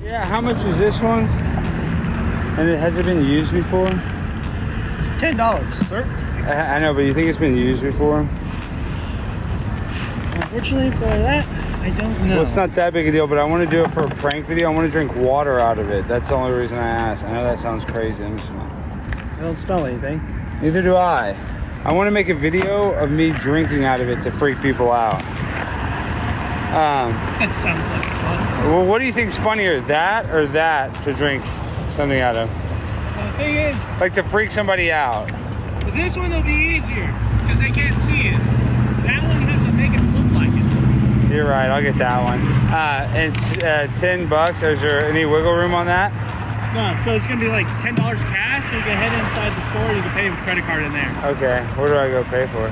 Yeah, how much is this one? And has it been used before? It's $10, sir. I know, but you think it's been used before? Unfortunately for that, I don't know. Well, it's not that big a deal, but I want to do it for a prank video. I want to drink water out of it. That's the only reason I asked. I know that sounds crazy. Let me smell. I don't smell anything. Neither do I. I want to make a video of me drinking out of it to freak people out. That sounds like fun. Well, what do you think's funnier, that or that to drink something out of? Well, the thing is, Like to freak somebody out. this one will be easier because they can't see it. That one you have to make it look like it. You're right, I'll get that one. And $10, is there any wiggle room on that? No, so it's gonna be like $10 cash. You can head inside the store. You can pay with credit card in there. Okay, where do I go pay for?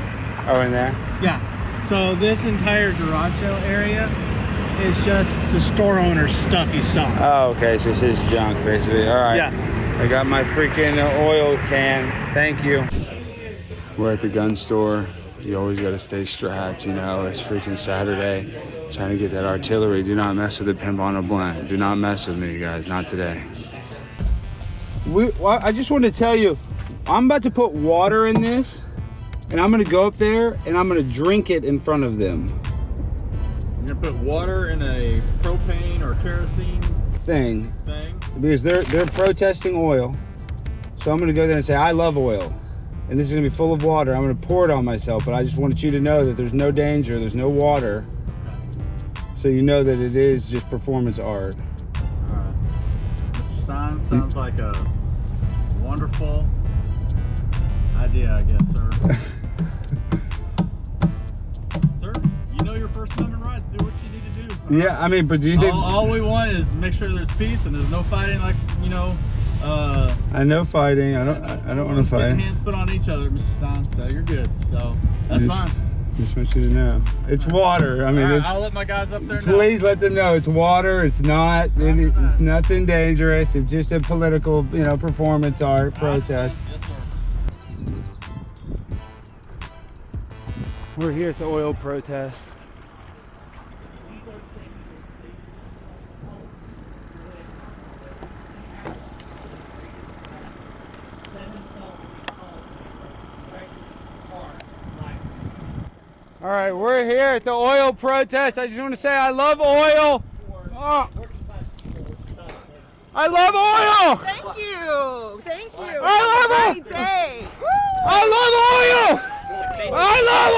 Oh, in there? Yeah. So this entire garage sale area is just the store owner's stuff he saw. Oh, okay, so it's his junk, basically. All right. Yeah. I got my freaking oil can. Thank you. We're at the gun store. You always got to stay strapped, you know. It's freaking Saturday. Trying to get that artillery. Do not mess with the pimp on a blend. Do not mess with me, guys. Not today. I just want to tell you, I'm about to put water in this, and I'm going to go up there, and I'm going to drink it in front of them. You're gonna put water in a propane or kerosene Thing. thing? Because they're protesting oil. So I'm going to go there and say, I love oil. And this is going to be full of water. I'm going to pour it on myself, but I just wanted you to know that there's no danger, there's no water. So you know that it is just performance art. Alright. Mr. Stein, sounds like a wonderful idea, I guess, sir. Sir, you know your First Amendment rights. Do what you need to do. Yeah, I mean, but do you think... All we want is make sure there's peace and there's no fighting, like, you know... I know fighting. I don't want to fight. Hands put on each other, Mr. Stein, so you're good. So, that's fine. Just want you to know. It's water. I mean, All right, I'll let my guys up there know. Please let them know it's water. It's not. It's nothing dangerous. It's just a political, you know, performance art protest. Yes, sir. We're here at the oil protest. All right, we're here at the oil protest. I just want to say I love oil. Oh. I love oil. Thank you. Thank you. I love Have a it. great day. I love oil. I love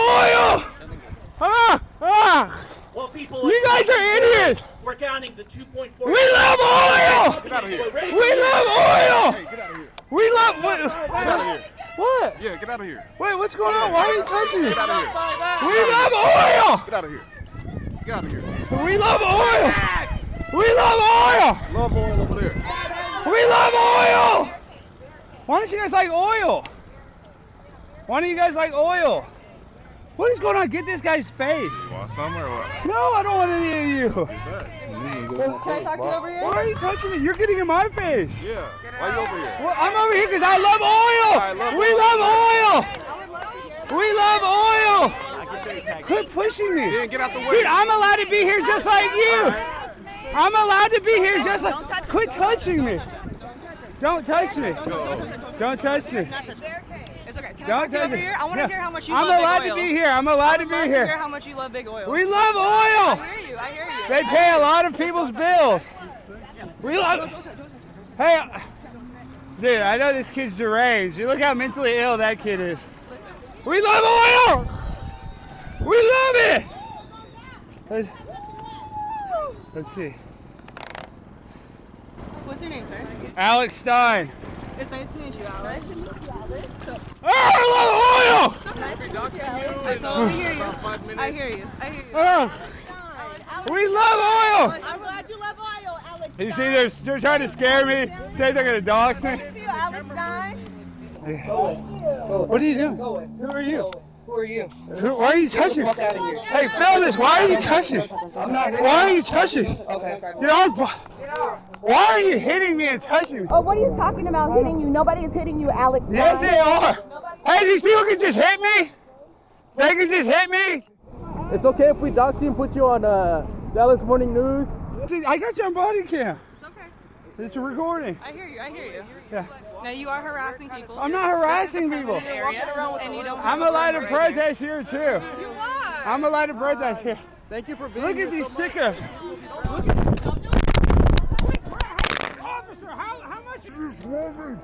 oil. Well, people, You guys are idiots. we're counting the 2.4. We love oil. Get out of here. We love oil. Hey, get out of here. We love. Get out of here. What? Yeah, get out of here. Wait, what's going on? Why are you touching me? Get out of here. We love oil. Get out of here. Get out of here. We love oil. We love oil. Love oil over there. We love oil. Why don't you guys like oil? Why don't you guys like oil? What is going on? Get this guy's face. You want some or what? No, I don't want any of you. Can I talk to you over here? Why are you touching me? You're getting in my face. Yeah. Why you over here? Well, I'm over here because I love oil. We love oil. We love oil. Quit pushing me. Yeah, get out the way. Dude, I'm allowed to be here just like you. I'm allowed to be here just like... Quit touching me. Don't touch me. Don't touch me. It's okay. Can I Don't talk to you touch over me. here? I want to hear how much you I'm love allowed big to oil. be here. I'm allowed to be I want to hear here. how much you love big oil. We love oil. I hear you. I hear you. They pay a lot of people's bills. We love... Hey, dude, I know this kid's deranged. You look how mentally ill that kid is. We love oil. We love it. Let's see. What's your name, sir? Alex Stein. It's nice to meet you, Alex. Oh, I love oil. I totally hear you. I hear you. I hear you. Oh, we love oil. I'm glad you love oil, Alex. You see, they're trying to scare me. Say they're gonna dox me. Thank you, Alex Stein. What are you doing? Who are you? Who are you? Why are you touching? Walk out of here. Hey, film this. Why are you touching? I'm not. Why are you touching? Okay. You know, why are you hitting me and touching me? Oh, what are you talking about hitting you? Nobody is hitting you, Alex. Yes, they are. Hey, these people can just hit me. They can just hit me. It's okay if we dox you and put you on Dallas Morning News. I got you on body cam. It's It's a recording. I hear you. I hear you. Yeah. Now you are harassing people. I'm not harassing people. Area, and you don't I'm allowed to protest here too. You are. I'm allowed to protest here. Thank you for being here. Look at these sickos. Officer, how much is this woman?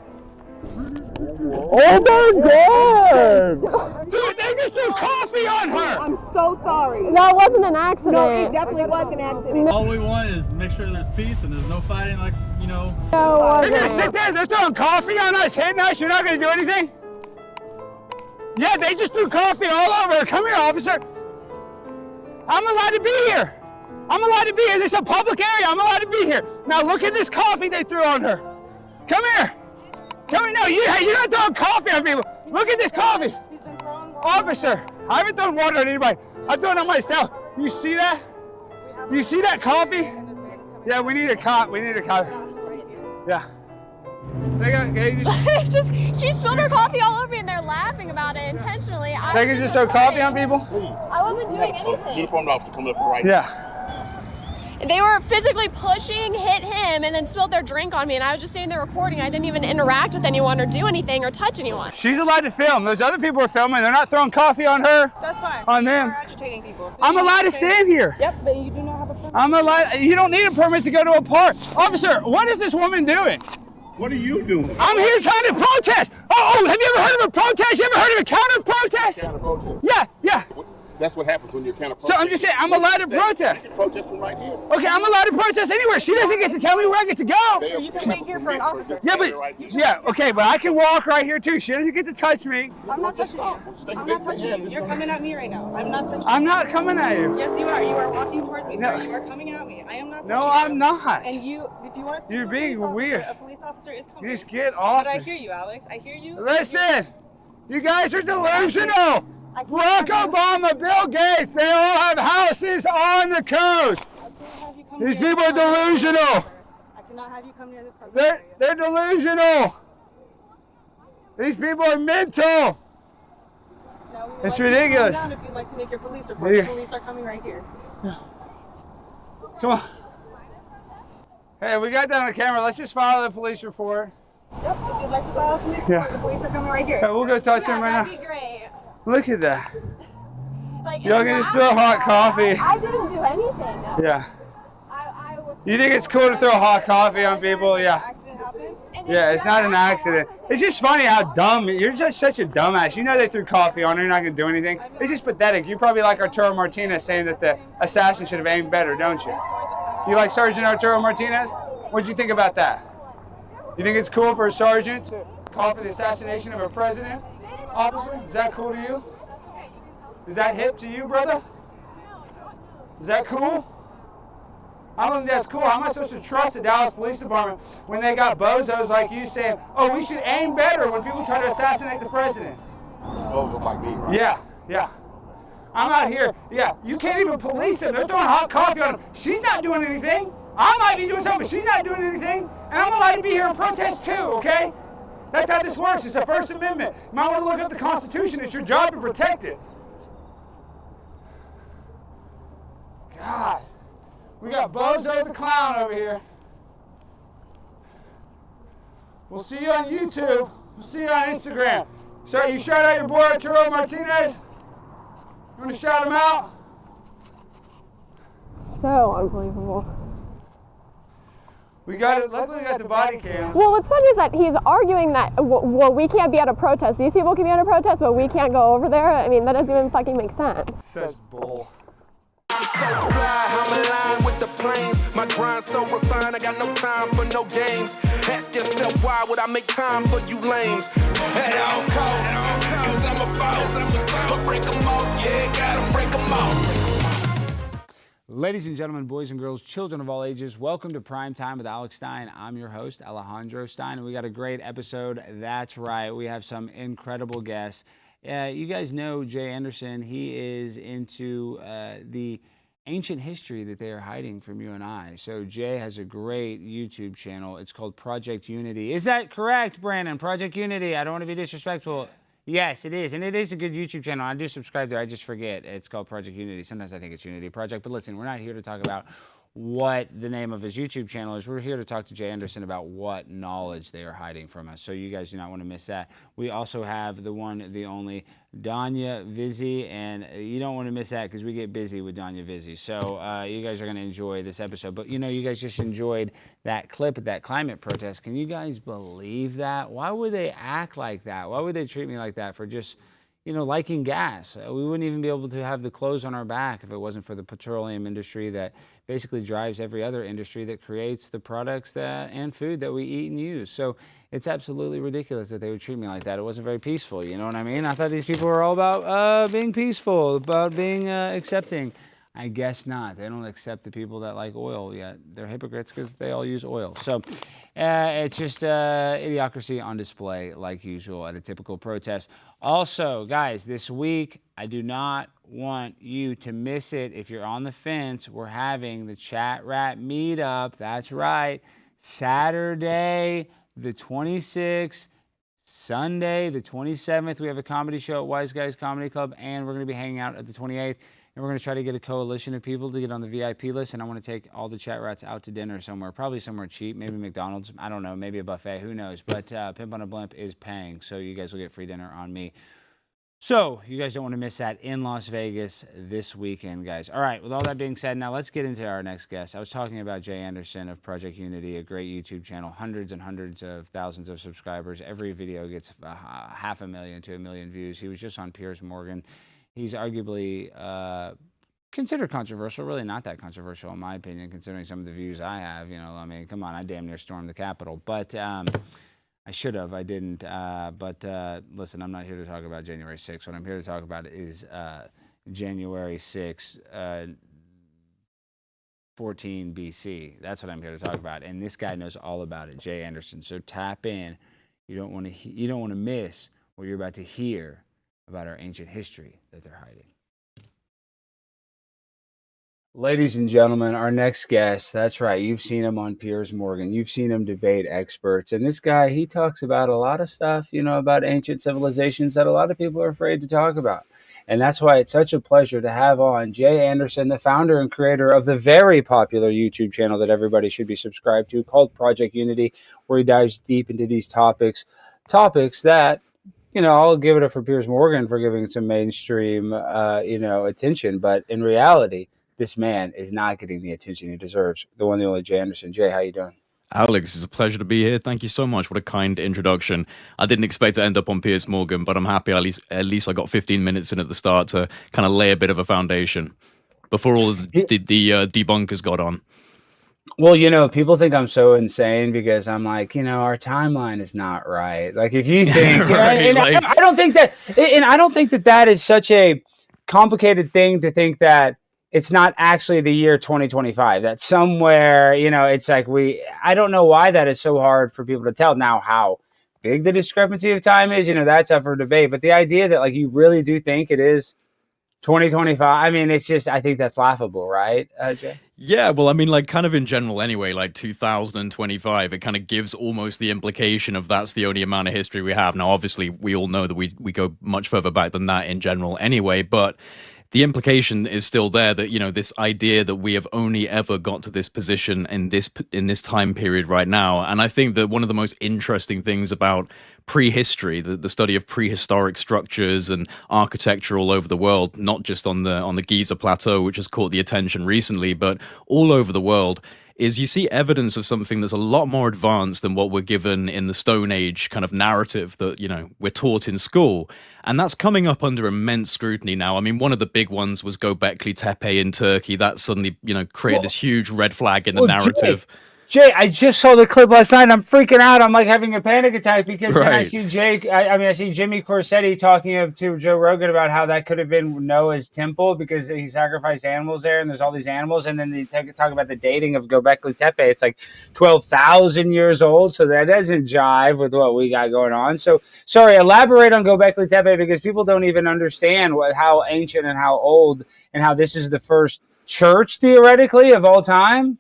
Oh my God! Dude, they just threw coffee on her! I'm so sorry. That wasn't an accident. No, it definitely was an accident. All we want is make sure there's peace and there's no fighting, like, you know. They're gonna sit there, they're throwing coffee on us, hitting us, you're not gonna do anything? Yeah, they just threw coffee all over her. Come here, officer. I'm allowed to be here. I'm allowed to be here. This is a public area. I'm allowed to be here. Now look at this coffee they threw on her. Come here. Come here. No, you're not throwing coffee on people. Look at this coffee. Officer, I haven't thrown water on anybody. I've thrown it on myself. You see that? You see that coffee? Yeah, we need a cop. We need a cop. Yeah. They just, She spilled her coffee all over me and they're laughing about it intentionally. they can just throw coffee on people? I wasn't doing anything. Uniformed officer coming up right. Yeah. They were physically pushing, hit him, and then spilled their drink on me, and I was just sitting there recording. I didn't even interact with anyone or do anything or touch anyone. She's allowed to film. Those other people are filming. They're not throwing coffee on her. That's fine. On them. You're agitating people. So I'm allowed to stand here. Yep, but you do not have a permit. I'm allowed. You don't need a permit to go to a park. Officer, what is this woman doing? What are you doing? I'm here trying to protest. Oh, have you ever heard of a protest? You ever heard of a counter protest? Counter protest. Yeah. That's what happens when you're counter protest. So I'm just saying, I'm allowed to protest. You can protest from right here. Okay, I'm allowed to protest anywhere. She doesn't get to tell me where I get to go. You can wait here for an officer. Yeah, but okay, but I can walk right here too. She doesn't get to touch me. I'm not touching you. I'm not touching you. You're coming at me right now. I'm not touching you. I'm not coming at you. Yes, you are. You are walking towards me, No. sir. You are coming at me. I am not touching No, you. I'm not. And you, if you want to speak You're to a being police officer, weird. a police officer is coming. You just get off. But I me. hear you, Alex. I hear you. Listen, you guys are delusional. Barack Obama, Bill Gates, they all have houses on the coast. These people are delusional. I cannot have you come near this car. They're delusional. These people are mental. It's ridiculous. Down if you'd like to make your police report. Yeah. The police are coming right here. Come on. Hey, we got that on camera. Let's just file the police report. Yep, if you'd like to file a police report, the police are coming right here. Okay, we'll go talk to them right now. That'd be great. Look at that. Like, Y'all can just throw hot coffee. I didn't do anything. Though. Yeah. I was. You think it's cool to throw hot coffee on people? Yeah. Accident happened. Yeah, it's not an accident. It's just funny how dumb, you're just such a dumbass. You know they threw coffee on her, you're not going to do anything. It's just pathetic. You probably like Arturo Martinez saying that the assassin should have aimed better, don't you? You like Sergeant Arturo Martinez? What'd you think about that? You think it's cool for a sergeant to call for the assassination of a president? Officer, is that cool to you? Is that hip to you, brother? Is that cool? I don't think that's cool. How am I supposed to trust the Dallas Police Department when they got bozos like you saying, oh, we should aim better when people try to assassinate the president? Those look like me, right? Yeah. I'm out here. Yeah, you can't even police them. They're throwing hot coffee on them. She's not doing anything. I might be doing something, but she's not doing anything. And I'm allowed to be here and protest too, okay? That's how this works. It's the First Amendment. You might want to look up the Constitution. It's your job to protect it. God. We got Bozo the Clown over here. We'll see you on YouTube. We'll see you on Instagram. So you shout out your boy Arturo Martinez? You want to shout him out? So unbelievable. We got it. Luckily, we got the body cam. Well, what's funny is that he's arguing that, well, we can't be at a protest. These people can be at a protest, but we can't go over there. I mean, that doesn't even fucking make sense. Such bull. I'm so fly, I'm aligned with the planes. My grind so refined, I got no time for no games. Ask yourself why would I make time for you lames? At all costs, cause I'm a boss. But break them off, yeah, gotta break them off. Ladies and gentlemen, boys and girls, children of all ages, welcome to Prime Time with Alex Stein. I'm your host, Alejandro Stein, and we got a great episode. That's right, we have some incredible guests. You guys know Jay Anderson. He is into the ancient history that they are hiding from you and I. So Jay has a great YouTube channel. It's called Project Unity. Is that correct, Brandon? Project Unity. I don't want to be disrespectful. Yes, it is. And it is a good YouTube channel. I do subscribe there. I just forget. It's called Project Unity. Sometimes I think it's Unity Project. But listen, we're not here to talk about what the name of his YouTube channel is. We're here to talk to Jay Anderson about what knowledge they are hiding from us. So you guys do not want to miss that. We also have the one, the only Dania Vizzi, and you don't want to miss that because we get busy with Dania Vizzi. So you guys are going to enjoy this episode. But you know, you guys just enjoyed that clip of that climate protest. Can you guys believe that? Why would they act like that? Why would they treat me like that for just, you know, liking gas? We wouldn't even be able to have the clothes on our back if it wasn't for the petroleum industry that basically drives every other industry that creates the products that and food that we eat and use. So it's absolutely ridiculous that they would treat me like that. It wasn't very peaceful, you know what I mean? I thought these people were all about being peaceful, about being accepting. I guess not. They don't accept the people that like oil yet. They're hypocrites because they all use oil. So it's just idiocracy on display like usual at a typical protest. Also, guys, this week, I do not want you to miss it. If you're on the fence, we're having the Chat Rat meetup. That's right. Saturday, the 26th, Sunday, the 27th, we have a comedy show at Wise Guys Comedy Club, and we're going to be hanging out at the 28th. And we're going to try to get a coalition of people to get on the VIP list, and I want to take all the Chat Rats out to dinner somewhere, probably somewhere cheap, maybe McDonald's, I don't know, maybe a buffet, who knows. But Pimp on a Blimp is paying, so you guys will get free dinner on me. So you guys don't want to miss that in Las Vegas this weekend, guys. All right, with all that being said, now let's get into our next guest. I was talking about Jay Anderson of Project Unity, a great YouTube channel, hundreds and hundreds of thousands of subscribers. Every video gets 500,000 to 1 million views. He was just on Piers Morgan. He's arguably considered controversial, really not that controversial in my opinion, considering some of the views I have. You know, I mean, come on, I damn near stormed the Capitol. But I should have, I didn't. But listen, I'm not here to talk about January 6th. What I'm here to talk about is January 6th, 14 BC. That's what I'm here to talk about. And this guy knows all about it, Jay Anderson. So tap in. You don't want to miss what you're about to hear about our ancient history that they're hiding. Ladies and gentlemen, our next guest, that's right, you've seen him on Piers Morgan. You've seen him debate experts. And this guy, he talks about a lot of stuff, you know, about ancient civilizations that a lot of people are afraid to talk about. And that's why it's such a pleasure to have on Jay Anderson, the founder and creator of the very popular YouTube channel that everybody should be subscribed to called Project Unity, where he dives deep into these topics that, you know, I'll give it up for Piers Morgan for giving some mainstream, attention. But in reality, this man is not getting the attention he deserves. The one, the only Jay Anderson. Jay, how you doing? Alex, it's a pleasure to be here. Thank you so much. What a kind introduction. I didn't expect to end up on Piers Morgan, but I'm happy at least I got 15 minutes in at the start to kind of lay a bit of a foundation before all of the debunkers got on. Well, you know, people think I'm so insane because I'm like, you know, our timeline is not right. Like, if you think, right, I don't think that is such a complicated thing to think that it's not actually the year 2025. That somewhere, you know, it's like I don't know why that is so hard for people to tell. Now, how big the discrepancy of time is, you know, that's up for debate. But the idea that, like, you really do think it is 2025, I mean, it's just, I think that's laughable, right, Jay? Yeah, well, I mean, like, kind of in general anyway, like 2025, it kind of gives almost the implication of that's the only amount of history we have. Now, obviously, we all know that we go much further back than that in general anyway, but the implication is still there that, you know, this idea that we have only ever got to this position in this time period right now. And I think that one of the most interesting things about prehistory, the study of prehistoric structures and architecture all over the world, not just on the Giza Plateau, which has caught the attention recently, but all over the world, is you see evidence of something that's a lot more advanced than what we're given in the Stone Age kind of narrative that, you know, we're taught in school. And that's coming up under immense scrutiny now. I mean, one of the big ones was Göbekli Tepe in Turkey. That suddenly, you know, created this huge red flag in the narrative. Jay, I just saw the clip last night. I'm freaking out. I'm like having a panic attack because then I see I see Jimmy Corsetti talking to Joe Rogan about how that could have been Noah's temple because he sacrificed animals there and there's all these animals. And then they talk about the dating of Göbekli Tepe. It's like 12,000 years old. So that doesn't jive with what we got going on. So, sorry, elaborate on Göbekli Tepe because people don't even understand how ancient and how old and how this is the first church, theoretically, of all time.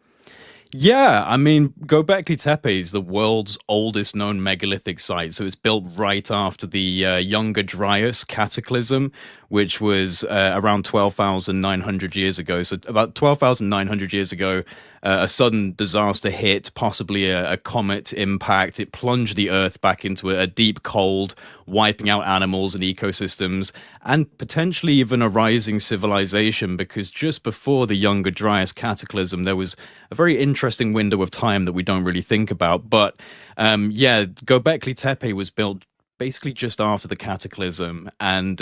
Yeah, I mean, Göbekli Tepe is the world's oldest known megalithic site. So it's built right after the Younger Dryas cataclysm, which was around 12,900 years ago. So about 12,900 years ago, a sudden disaster hit, possibly a comet impact. It plunged the Earth back into a deep cold, wiping out animals and ecosystems, and potentially even a rising civilization, because just before the Younger Dryas cataclysm, there was a very interesting window of time that we don't really think about. But Göbekli Tepe was built basically just after the cataclysm, and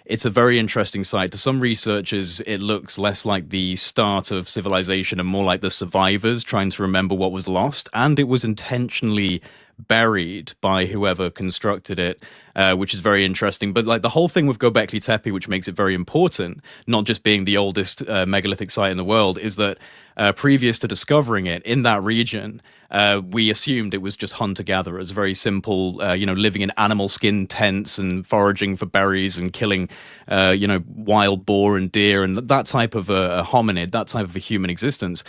it's a very interesting site. To some researchers, it looks less like the start of civilization and more like the survivors trying to remember what was lost, and it was intentionally buried by whoever constructed it, which is very interesting. But like the whole thing with Göbekli Tepe, which makes it very important, not just being the oldest megalithic site in the world, is that previous to discovering it in that region, we assumed it was just hunter-gatherers, very simple, living in animal skin tents and foraging for berries and killing, wild boar and deer and that type of a hominid, that type of a human existence.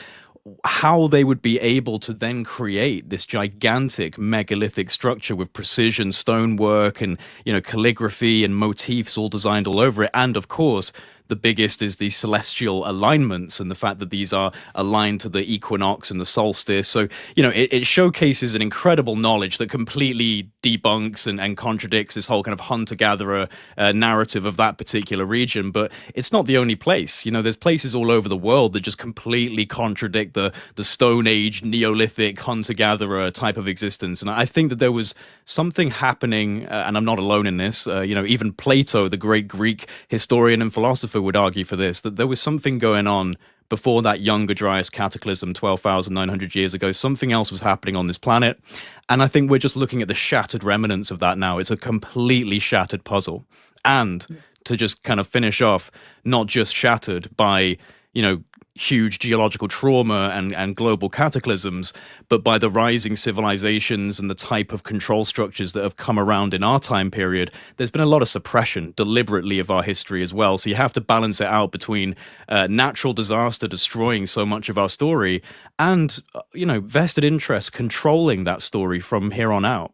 How they would be able to then create this gigantic megalithic structure with precision stonework and, calligraphy and motifs all designed all over it. And of course, the biggest is the celestial alignments and the fact that these are aligned to the equinox and the solstice. So, it showcases an incredible knowledge that completely debunks and contradicts this whole kind of hunter-gatherer narrative of that particular region. But it's not the only place. There's places all over the world that just completely contradict the Stone Age, Neolithic, hunter-gatherer type of existence. And I think that there was something happening, and I'm not alone in this, even Plato, the great Greek historian and philosopher, would argue for this, that there was something going on before that Younger Dryas cataclysm 12,900 years ago. Something else was happening on this planet. And I think we're just looking at the shattered remnants of that now. It's a completely shattered puzzle. And to just kind of finish off, not just shattered by, huge geological trauma and global cataclysms, but by the rising civilizations and the type of control structures that have come around in our time period. There's been a lot of suppression deliberately of our history as well. So you have to balance it out between natural disaster destroying so much of our story and, vested interests controlling that story from here on out.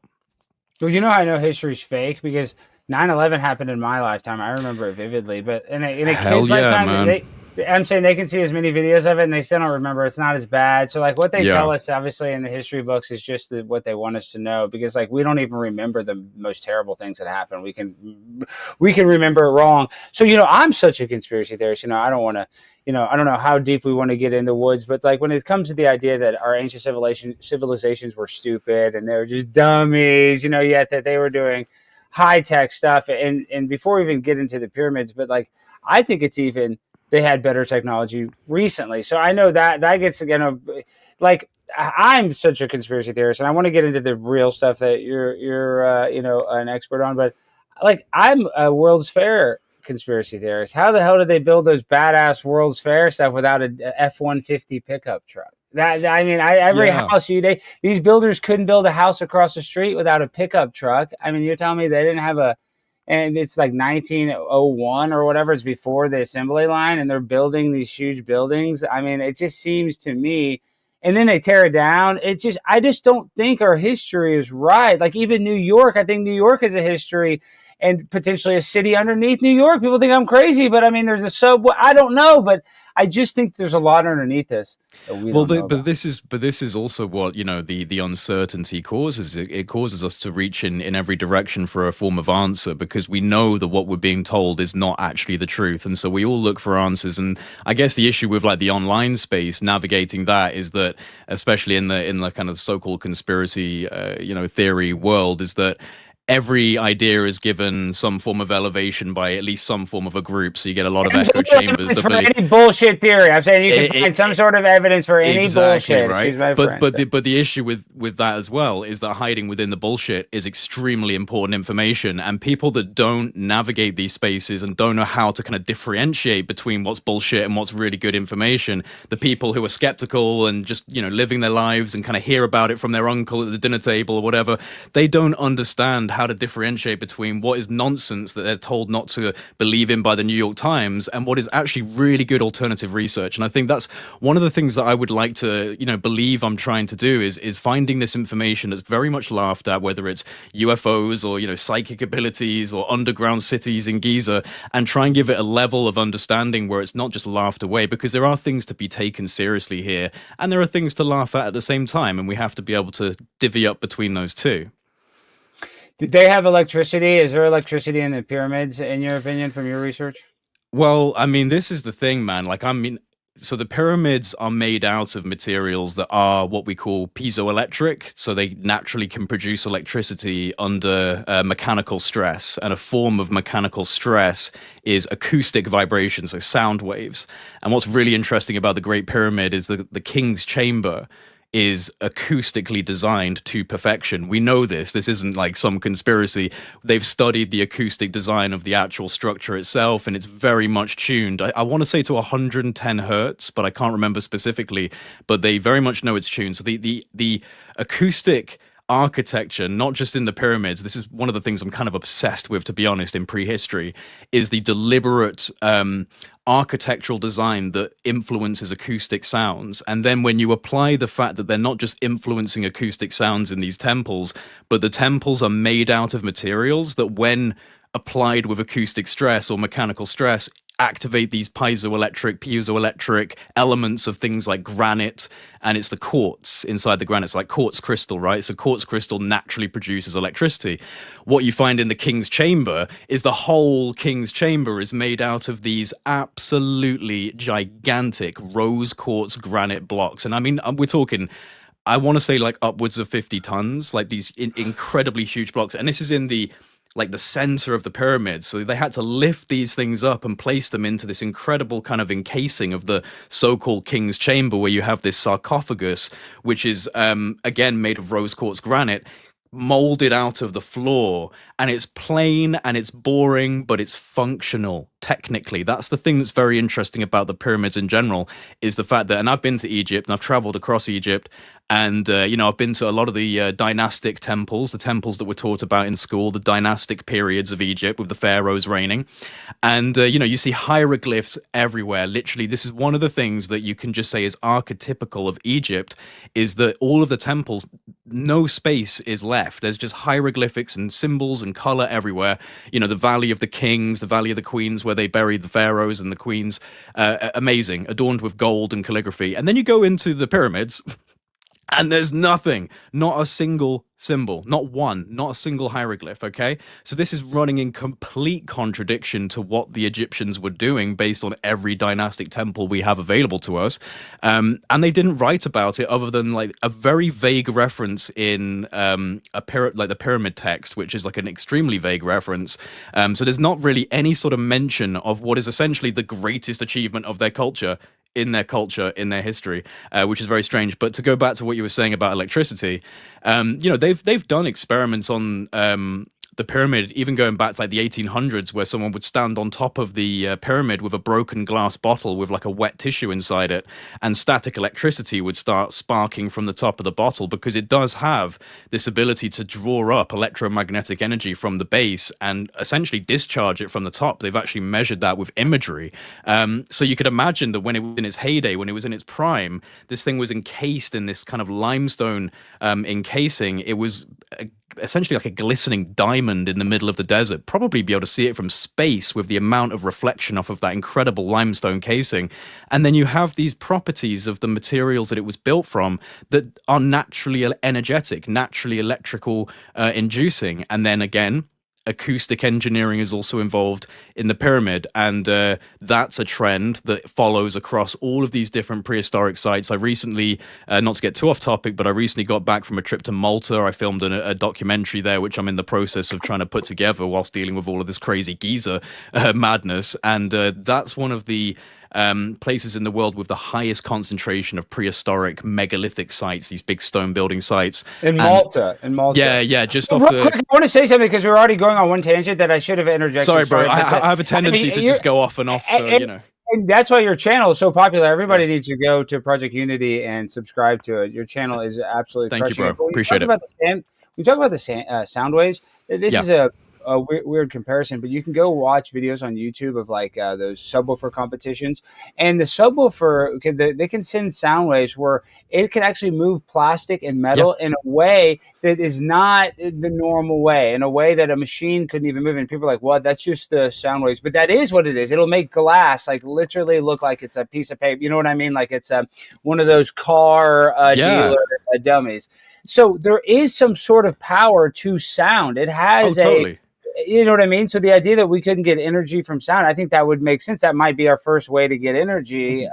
Well, I know history's fake because 9/11 happened in my lifetime. I remember it vividly, but in a kid's lifetime, man. I'm saying they can see as many videos of it and they still don't remember. It's not as bad. So like what they tell us, obviously in the history books, is just what they want us to know, because like we don't even remember the most terrible things that happen. We can remember it wrong. So, I'm such a conspiracy theorist. I don't want to, I don't know how deep we want to get in the woods, but like when it comes to the idea that our ancient civilizations were stupid and they were just dummies, yet that they were doing high tech stuff. And before we even get into the pyramids, but like, I think it's even, they had better technology recently. So I know that gets, like I'm such a conspiracy theorist and I want to get into the real stuff that you're an expert on, but like I'm a World's Fair conspiracy theorist. How the hell did they build those badass World's Fair stuff without a F-150 pickup truck? House, these builders couldn't build a house across the street without a pickup truck. I mean, you're telling me they didn't have and it's like 1901 or whatever. It's before the assembly line, and they're building these huge buildings. I mean, it just seems to me, and then they tear it down. I just don't think our history is right. Like even New York, I think New York has a history and potentially a city underneath New York. People think I'm crazy, but I mean, there's a subway. I don't know, but I just think there's a lot underneath this. But this is also what the uncertainty causes. It causes us to reach in every direction for a form of answer, because we know that what we're being told is not actually the truth, and so we all look for answers. And I guess the issue with like the online space, navigating that, is that especially in the kind of so-called conspiracy theory world, is that every idea is given some form of elevation by at least some form of a group, so you get a lot of echo chambers. For any bullshit theory, I'm saying you can find some sort of evidence for any bullshit. Right? But the issue with that as well is that hiding within the bullshit is extremely important information, and people that don't navigate these spaces and don't know how to kind of differentiate between what's bullshit and what's really good information, the people who are skeptical and just living their lives and kind of hear about it from their uncle at the dinner table or whatever, they don't understand how to differentiate between what is nonsense that they're told not to believe in by the New York Times and what is actually really good alternative research. And I think that's one of the things that I would like to, believe I'm trying to do is finding this information that's very much laughed at, whether it's UFOs or, psychic abilities or underground cities in Giza, and try and give it a level of understanding where it's not just laughed away, because there are things to be taken seriously here and there are things to laugh at the same time. And we have to be able to divvy up between those two. Did they have electricity? Is there electricity in the pyramids, in your opinion, from your research? Well, I mean, this is the thing, man. So the pyramids are made out of materials that are what we call piezoelectric. So they naturally can produce electricity under mechanical stress. And a form of mechanical stress is acoustic vibration, so sound waves. And what's really interesting about the Great Pyramid is the King's Chamber is acoustically designed to perfection. We know this. This isn't like some conspiracy. They've studied the acoustic design of the actual structure itself, and it's very much tuned. I want to say to 110 hertz, but I can't remember specifically. But they very much know it's tuned. So the acoustic architecture, not just in the pyramids, this is one of the things I'm kind of obsessed with, to be honest, in prehistory, is the deliberate architectural design that influences acoustic sounds. And then when you apply the fact that they're not just influencing acoustic sounds in these temples, but the temples are made out of materials that, when applied with acoustic stress or mechanical stress, activate these piezoelectric elements of things like granite, and it's the quartz inside the granite. It's like quartz crystal, right? So quartz crystal naturally produces electricity. What you find in the King's Chamber is the whole King's Chamber is made out of these absolutely gigantic rose quartz granite blocks. And I mean, we're talking, I want to say like upwards of 50 tons, like these incredibly huge blocks. And this is in the center of the pyramid. So they had to lift these things up and place them into this incredible kind of encasing of the so-called King's Chamber, where you have this sarcophagus, which is, again, made of rose quartz granite, molded out of the floor. And it's plain and it's boring, but it's functional technically. That's the thing that's very interesting about the pyramids in general, is the fact that, and I've been to Egypt and I've traveled across Egypt, and I've been to a lot of the dynastic temples, the temples that were taught about in school, the dynastic periods of Egypt with the pharaohs reigning. And you see hieroglyphs everywhere. Literally, this is one of the things that you can just say is archetypical of Egypt, is that all of the temples, no space is left. There's just hieroglyphics and symbols and color everywhere. The Valley of the Kings, the Valley of the Queens, where they buried the pharaohs and the queens, amazing, adorned with gold and calligraphy. And then you go into the pyramids and there's nothing, not a single symbol, not a single hieroglyph, okay? So this is running in complete contradiction to what the Egyptians were doing based on every dynastic temple we have available to us. And they didn't write about it other than like a very vague reference in the pyramid text, which is like an extremely vague reference. So there's not really any sort of mention of what is essentially the greatest achievement of their culture, in their history, which is very strange. But to go back to what you were saying about electricity, they've done experiments on the pyramid, even going back to like the 1800s, where someone would stand on top of the pyramid with a broken glass bottle with like a wet tissue inside it, and static electricity would start sparking from the top of the bottle, because it does have this ability to draw up electromagnetic energy from the base and essentially discharge it from the top. They've actually measured that with imagery. So you could imagine that when it was in its heyday, when it was in its prime, this thing was encased in this kind of limestone encasing. It was essentially like a glistening diamond in the middle of the desert. Probably be able to see it from space with the amount of reflection off of that incredible limestone casing. And then you have these properties of the materials that it was built from that are naturally energetic, naturally electrical inducing. And then again, acoustic engineering is also involved in the pyramid, and that's a trend that follows across all of these different prehistoric sites. I recently, not to get too off topic, but I recently got back from a trip to Malta. I filmed a documentary there, which I'm in the process of trying to put together whilst dealing with all of this crazy Giza madness, and that's one of the places in the world with the highest concentration of prehistoric megalithic sites, these big stone building sites. In Malta. Yeah, just off quick, I want to say something, because we're already going on one tangent that I should have interjected. Sorry, bro. I have a tendency to just go off and off, so, And that's why your channel is so popular. Everybody needs to go to Project Unity and subscribe to it. Your channel is absolutely Thank you, bro. Appreciate it. you talk about the sound waves. This is a weird comparison, but you can go watch videos on YouTube of like those subwoofer competitions, and the subwoofer they can send sound waves where it can actually move plastic and metal in a way that is not the normal way, in a way that a machine couldn't even move. And people are like, "What? That's just the sound waves," but that is what it is. It'll make glass like literally look like it's a piece of paper. You know what I mean? Like it's one of those car dealer dummies. So there is some sort of power to sound. It has you know what I mean? So the idea that we couldn't get energy from sound, I think that would make sense. That might be our first way to get energy.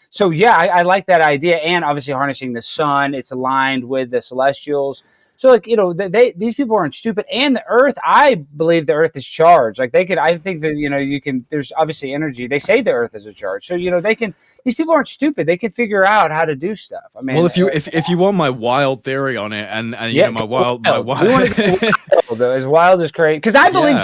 So yeah, I like that idea. And obviously harnessing the sun, it's aligned with the celestials. So like, you know, these people aren't stupid. And the earth, I believe the earth is charged. Like I think that, you know, there's obviously energy. They say the earth is a charge. So, you know, these people aren't stupid. They can figure out how to do stuff. I mean, well, if you want my wild theory on it, and you know, my wild as wild as crazy, because I believe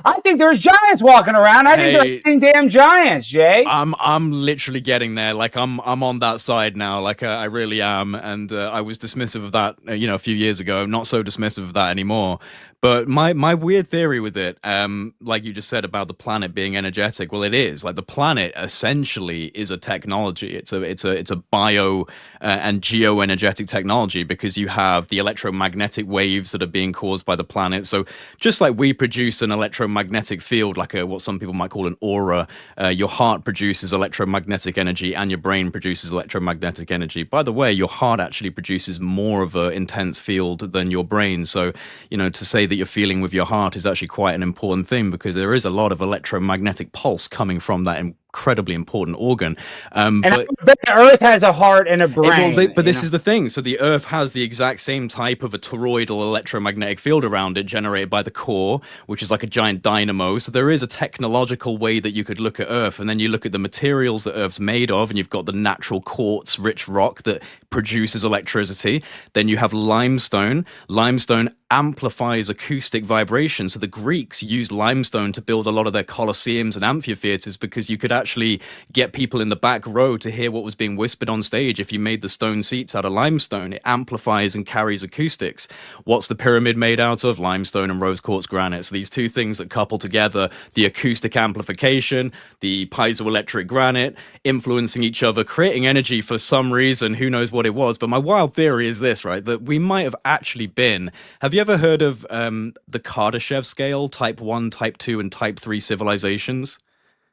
I think there's giants walking around. I think there's damn giants, Jay. I'm literally getting there. Like I'm on that side now. Like I really am. And I was dismissive of that, you know, a few years ago. I'm not so dismissive of that anymore. But my weird theory with it, like you just said about the planet being energetic, well, it is. Like the planet essentially is a technology. It's a bio and geoenergetic technology, because you have the electromagnetic waves that are being caused by the planet. So just like we produce an electromagnetic field, like what some people might call an aura, your heart produces electromagnetic energy, and your brain produces electromagnetic energy. By the way, your heart actually produces more of an intense field than your brain. So, you know, to say that you're feeling with your heart is actually quite an important thing, because there is a lot of electromagnetic pulse coming from that incredibly important organ. But the Earth has a heart and a brain. But this is the thing. So the Earth has the exact same type of a toroidal electromagnetic field around it, generated by the core, which is like a giant dynamo. So there is a technological way that you could look at Earth, and then you look at the materials that Earth's made of, and you've got the natural quartz-rich rock that produces electricity. Then you have limestone. Limestone amplifies acoustic vibration. So the Greeks used limestone to build a lot of their colosseums and amphitheaters, because you could actually get people in the back row to hear what was being whispered on stage. If you made the stone seats out of limestone, it amplifies and carries acoustics. What's the pyramid made out of? Limestone and rose quartz granite. So these two things that couple together, the acoustic amplification, the piezoelectric granite, influencing each other, creating energy for some reason. Who knows what it was? But my wild theory is this, right? That we might have actually been... Have you ever heard of the Kardashev scale, type 1, type 2, and type 3 civilizations?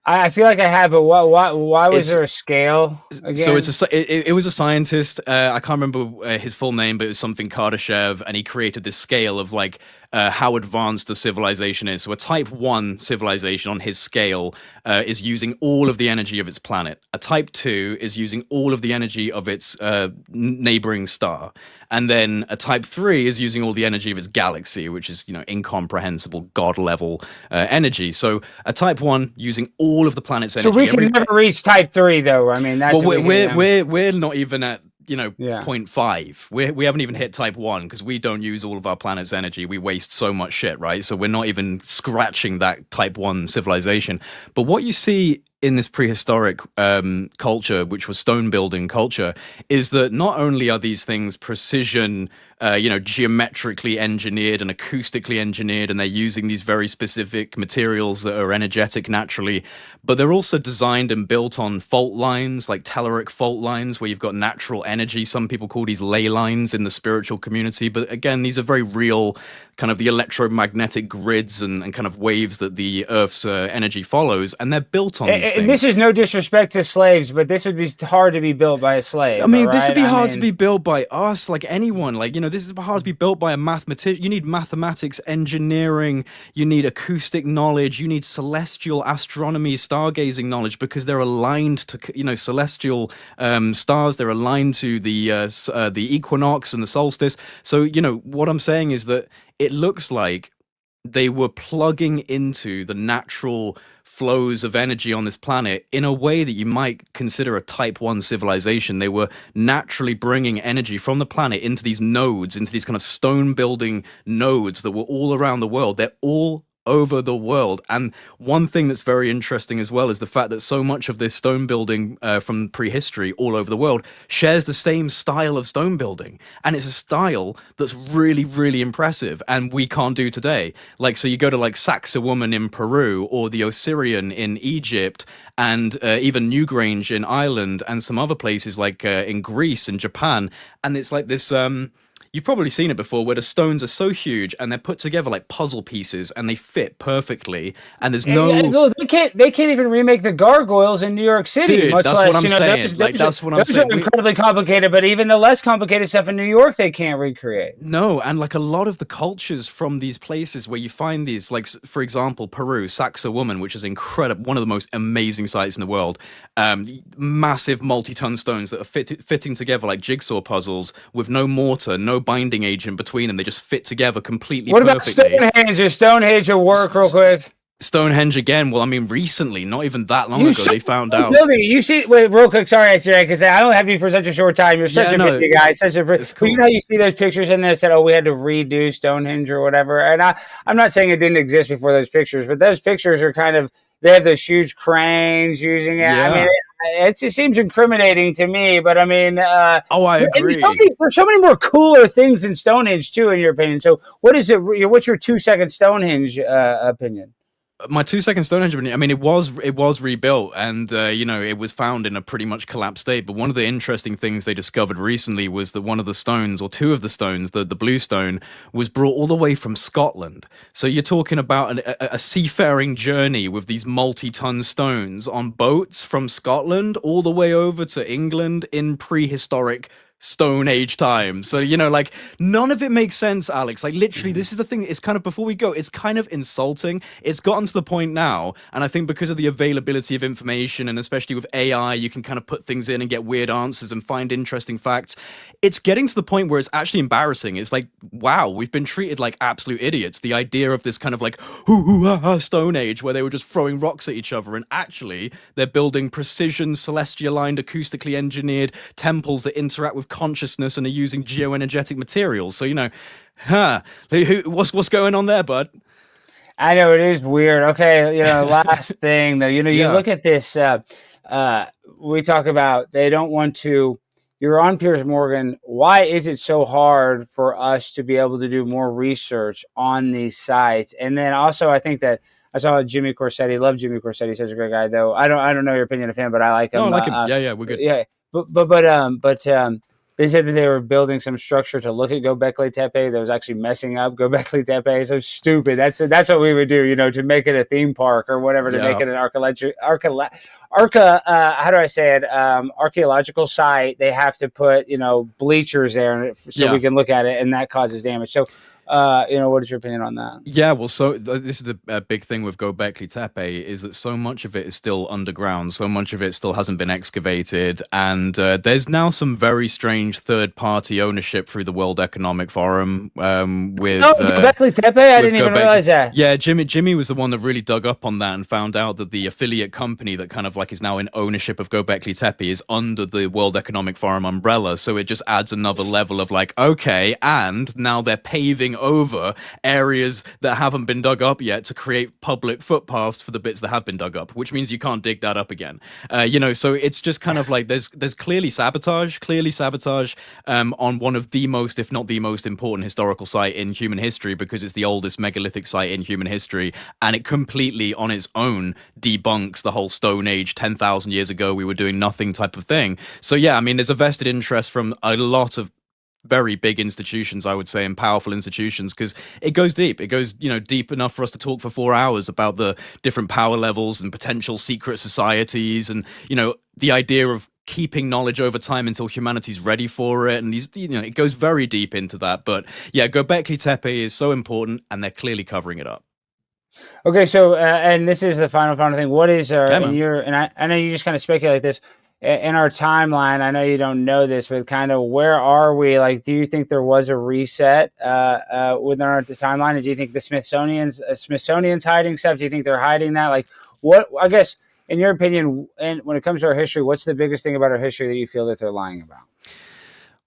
I feel like I have, but why was there a scale again? So it was a scientist. I can't remember his full name, but it was something Kardashev, and he created this scale of like how advanced a civilization is. So a type 1 civilization on his scale is using all of the energy of its planet. A type 2 is using all of the energy of its neighboring star. And then a type 3 is using all the energy of its galaxy, which is, you know, incomprehensible God level energy. So a type 1 using all of the planet's energy. So we can never reach type 3, though. I mean, that's we're not even at 0.5. We haven't even hit type 1, because we don't use all of our planet's energy. We waste so much shit, right? So we're not even scratching that type 1 civilization. But what you see in this prehistoric culture, which was stone building culture, is that not only are these things precision, geometrically engineered and acoustically engineered, and they're using these very specific materials that are energetic naturally, but they're also designed and built on fault lines, like telluric fault lines, where you've got natural energy. Some people call these ley lines in the spiritual community, but again, these are very real, kind of the electromagnetic grids and kind of waves that the Earth's energy follows, and they're built on these things. This is no disrespect to slaves, but this would be hard to be built by a slave. I mean, this would be hard to be built by us, like anyone. Like, this is hard to be built by a mathematician. You need mathematics, engineering, you need acoustic knowledge, you need celestial astronomy, stargazing knowledge, because they're aligned to, celestial stars. They're aligned to the equinox and the solstice. So, what I'm saying is that it looks like they were plugging into the natural flows of energy on this planet in a way that you might consider a type 1 civilization. They were naturally bringing energy from the planet into these nodes, into these kind of stone building nodes that were all around the world. They're all over the world. And one thing that's very interesting as well is the fact that so much of this stone building from prehistory all over the world shares the same style of stone building. And it's a style that's really, really impressive and we can't do today. Like, so you go to like Sacsayhuaman in Peru or the Osirian in Egypt and even Newgrange in Ireland and some other places like in Greece and Japan. And it's like this... You've probably seen it before where the stones are so huge and they're put together like puzzle pieces and they fit perfectly. And there's no... They can't even remake the gargoyles in New York City. Dude, much that's less, what I'm saying. That's what I'm saying. Those are incredibly complicated, but even the less complicated stuff in New York, they can't recreate. No, and like a lot of the cultures from these places where you find these, like, for example, Peru, Sacsayhuaman, which is incredible, one of the most amazing sites in the world. Massive multi-ton stones that are fitting together like jigsaw puzzles with no mortar, no binding agent between them. They just fit together completely perfectly. What about Stonehenge will work real quick? Stonehenge again. Well, I mean, recently, not even that long ago, they found out. You see, wait, real quick. Sorry, I said because I don't have you for such a short time. You're such a busy guy. Cool. You know, you see those pictures and they said, "Oh, we had to redo Stonehenge or whatever." And I'm not saying it didn't exist before those pictures, but those pictures are kind of they have those huge cranes using it. Yeah. I mean, it seems incriminating to me, but I mean, I agree. There's so many more cooler things than Stonehenge too, in your opinion. So, what's your 2-second Stonehenge opinion? My 2-second Stonehenge, I mean, it was rebuilt and, it was found in a pretty much collapsed state. But one of the interesting things they discovered recently was that one of the stones, or two of the stones, the blue stone, was brought all the way from Scotland. So you're talking about a seafaring journey with these multi-ton stones on boats from Scotland all the way over to England in prehistoric Stone Age time. So, like, none of it makes sense, Alex. Like, literally, this is the thing. It's kind of, before we go, it's kind of insulting. It's gotten to the point now, and I think because of the availability of information, and especially with AI, you can kind of put things in and get weird answers and find interesting facts. It's getting to the point where it's actually embarrassing. It's like, wow, we've been treated like absolute idiots. The idea of this kind of like, Stone Age, where they were just throwing rocks at each other, and actually, they're building precision, celestial-aligned, acoustically engineered temples that interact with consciousness and are using geoenergetic materials. So, what's going on there, bud? I know it is weird. Okay, last thing though, you look at this. We talk about they don't want to. You're on Piers Morgan. Why is it so hard for us to be able to do more research on these sites? And then also, I think that I saw Jimmy Corsetti. Love Jimmy Corsetti. He's a great guy, though. I don't know your opinion of him, but I like him. No, I like him. Yeah, we're good. Yeah, but they said that they were building some structure to look at Göbekli Tepe that was actually messing up Göbekli Tepe. So stupid. That's what we would do, to make it a theme park or whatever, to make it an archaeological site. They have to put, bleachers there so we can look at it, and that causes damage. So, what is your opinion on that? Yeah, well, so this is the big thing with Göbekli Tepe is that so much of it is still underground. So much of it still hasn't been excavated. And there's now some very strange third-party ownership through the World Economic Forum with... Göbekli Tepe? I didn't even realize that. Yeah, Jimmy was the one that really dug up on that and found out that the affiliate company that kind of like is now in ownership of Göbekli Tepe is under the World Economic Forum umbrella. So it just adds another level of like, okay, and now they're paving over areas that haven't been dug up yet to create public footpaths for the bits that have been dug up, which means you can't dig that up again. So it's just kind of like there's clearly sabotage on one of the most, if not the most important historical site in human history, because it's the oldest megalithic site in human history, and it completely on its own debunks the whole Stone Age 10,000 years ago we were doing nothing type of thing. So yeah, I mean, there's a vested interest from a lot of very big institutions, I would say, and powerful institutions, because it goes deep. It goes, deep enough for us to talk for 4 hours about the different power levels and potential secret societies and, the idea of keeping knowledge over time until humanity's ready for it. And it goes very deep into that. But yeah, Göbekli Tepe is so important, and they're clearly covering it up. Okay, so and this is the final thing. What is I know you just kind of speculate this. In our timeline, I know you don't know this, but kind of where are we? Like, do you think there was a reset within our timeline? And do you think the Smithsonian's hiding stuff? Do you think they're hiding that? Like, what? I guess, in your opinion, and when it comes to our history, what's the biggest thing about our history that you feel that they're lying about?